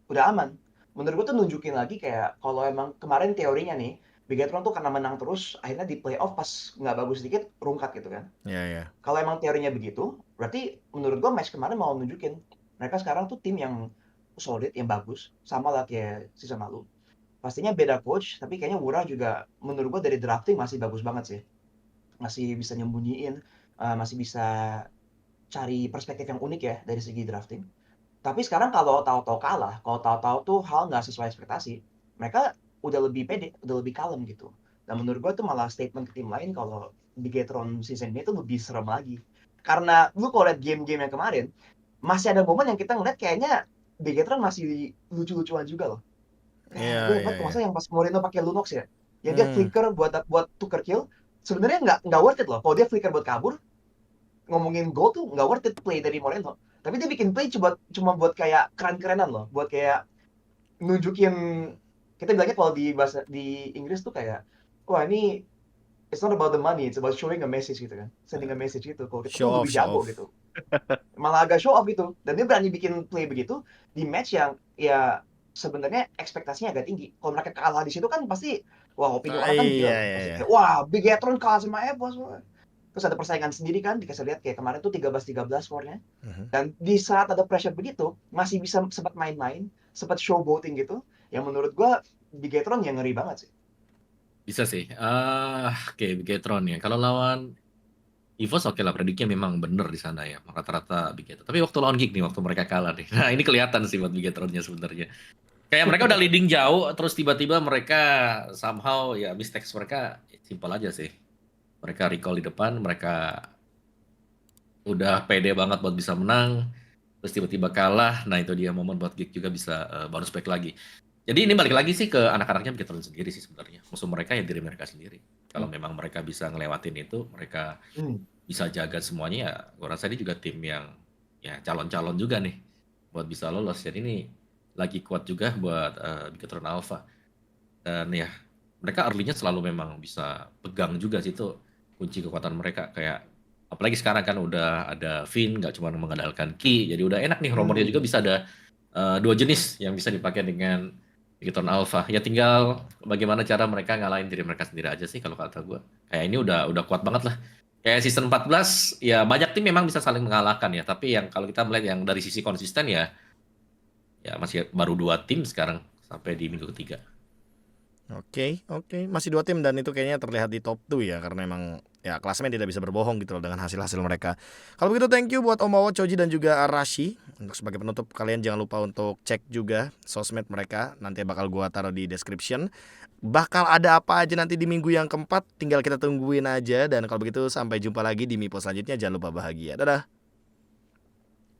udah aman. Menurut gue tuh nunjukin lagi kayak kalau emang kemarin teorinya nih, Bigetron tuh karena menang terus, akhirnya di playoff pas nggak bagus sedikit, rungkat gitu kan. Iya. Kalau emang teorinya begitu, berarti menurut gue match kemarin mau nunjukin mereka sekarang tuh tim yang solid, yang bagus, sama lah kayak season lalu. Pastinya beda coach, tapi kayaknya Wura juga menurut gue dari drafting masih bagus banget sih. Masih bisa nyembunyiin, masih bisa cari perspektif yang unik ya dari segi drafting. Tapi sekarang kalau tahu-tahu kalah, kalau tahu-tahu tuh hal nggak sesuai ekspektasi, mereka udah lebih pede, udah lebih kalem gitu. Dan menurut gue tuh malah statement ke tim lain kalau Bigetron season ini tuh lebih serem lagi. Karena lu kalau lihat game-game yang kemarin, masih ada momen yang kita ngeliat kayaknya Bigetron masih lucu-lucuan juga loh. Kayak gue ingat masa yang pas Moreno pakai Lunox ya, yang dia flicker buat tuker kill, sebenarnya nggak worth it loh. Kalau dia flicker buat kabur, ngomongin goal tuh nggak worth it play dari Moreno. Tapi dia bikin play cuma buat kayak keren-kerenan loh, buat kayak nunjukin, kita bilangnya kalau di bahasa di Inggris tuh kayak, wah ini it's not about the money, it's about showing a message gitu kan, sending a message gitu. Kalau kita tuh lebih jago gitu, malah agak show off gitu. Dan dia berani bikin play begitu di match yang ya sebenarnya ekspektasinya agak tinggi. Kalau mereka kalah di situ kan pasti, wah opini orang kan gila loh. Pasti kayak, wah Bigetron kalah sama EVOS. Terus ada persaingan sendiri kan, dikasih lihat kayak kemarin tuh 13-13 skornya. Dan di saat ada pressure begitu, masih bisa sempat main-main, sempat showboating gitu. Yang menurut gua Bigetron yang ngeri banget sih. Bisa sih. Oke, Bigetron ya. Kalau lawan EVOS oke lah, prediknya memang bener di sana ya. Rata-rata Bigetron. Tapi waktu lawan Geek nih, waktu mereka kalah nih. Nah ini kelihatan sih buat Bigetronnya sebenarnya. Kayak mereka udah leading jauh, terus tiba-tiba mereka somehow ya mistakes mereka simpel aja sih. Mereka recall di depan, mereka udah pede banget buat bisa menang, terus tiba-tiba kalah. Nah itu dia momen buat Geek juga bisa bounce back lagi. Jadi ini balik lagi sih ke anak-anaknya Bigetron sendiri sih sebenarnya. Musuh mereka ya diri mereka sendiri. Kalau memang mereka bisa ngelewatin itu, mereka bisa jaga semuanya ya. Gue rasa ini juga tim yang ya calon-calon juga nih buat bisa lolos. Jadi ini lagi kuat juga buat Bigetron Alpha. Dan ya mereka early-nya selalu memang bisa pegang juga sih itu kunci kekuatan mereka. Kayak apalagi sekarang kan udah ada Finn, nggak cuma mengandalkan Ki, jadi udah enak nih rumornya juga bisa ada 2 jenis yang bisa dipakai dengan Bigetron Alpha. Ya tinggal bagaimana cara mereka ngalahin diri mereka sendiri aja sih kalau kata gue. Kayak ini udah kuat banget lah. Kayak season 14 ya banyak tim memang bisa saling mengalahkan ya, tapi yang kalau kita melihat yang dari sisi konsisten ya masih baru 2 tim sekarang sampai di minggu ketiga. Oke, masih 2 tim dan itu kayaknya terlihat di top 2 ya karena emang ya klasemen tidak bisa berbohong gitu loh dengan hasil-hasil mereka. Kalau begitu thank you buat Om Wawo, Choji dan juga Arashi. Untuk sebagai penutup kalian jangan lupa untuk cek juga sosmed mereka, nanti bakal gua taruh di description. Bakal ada apa aja nanti di minggu yang keempat, tinggal kita tungguin aja dan kalau begitu sampai jumpa lagi di Mipo selanjutnya. Jangan lupa bahagia. Dadah.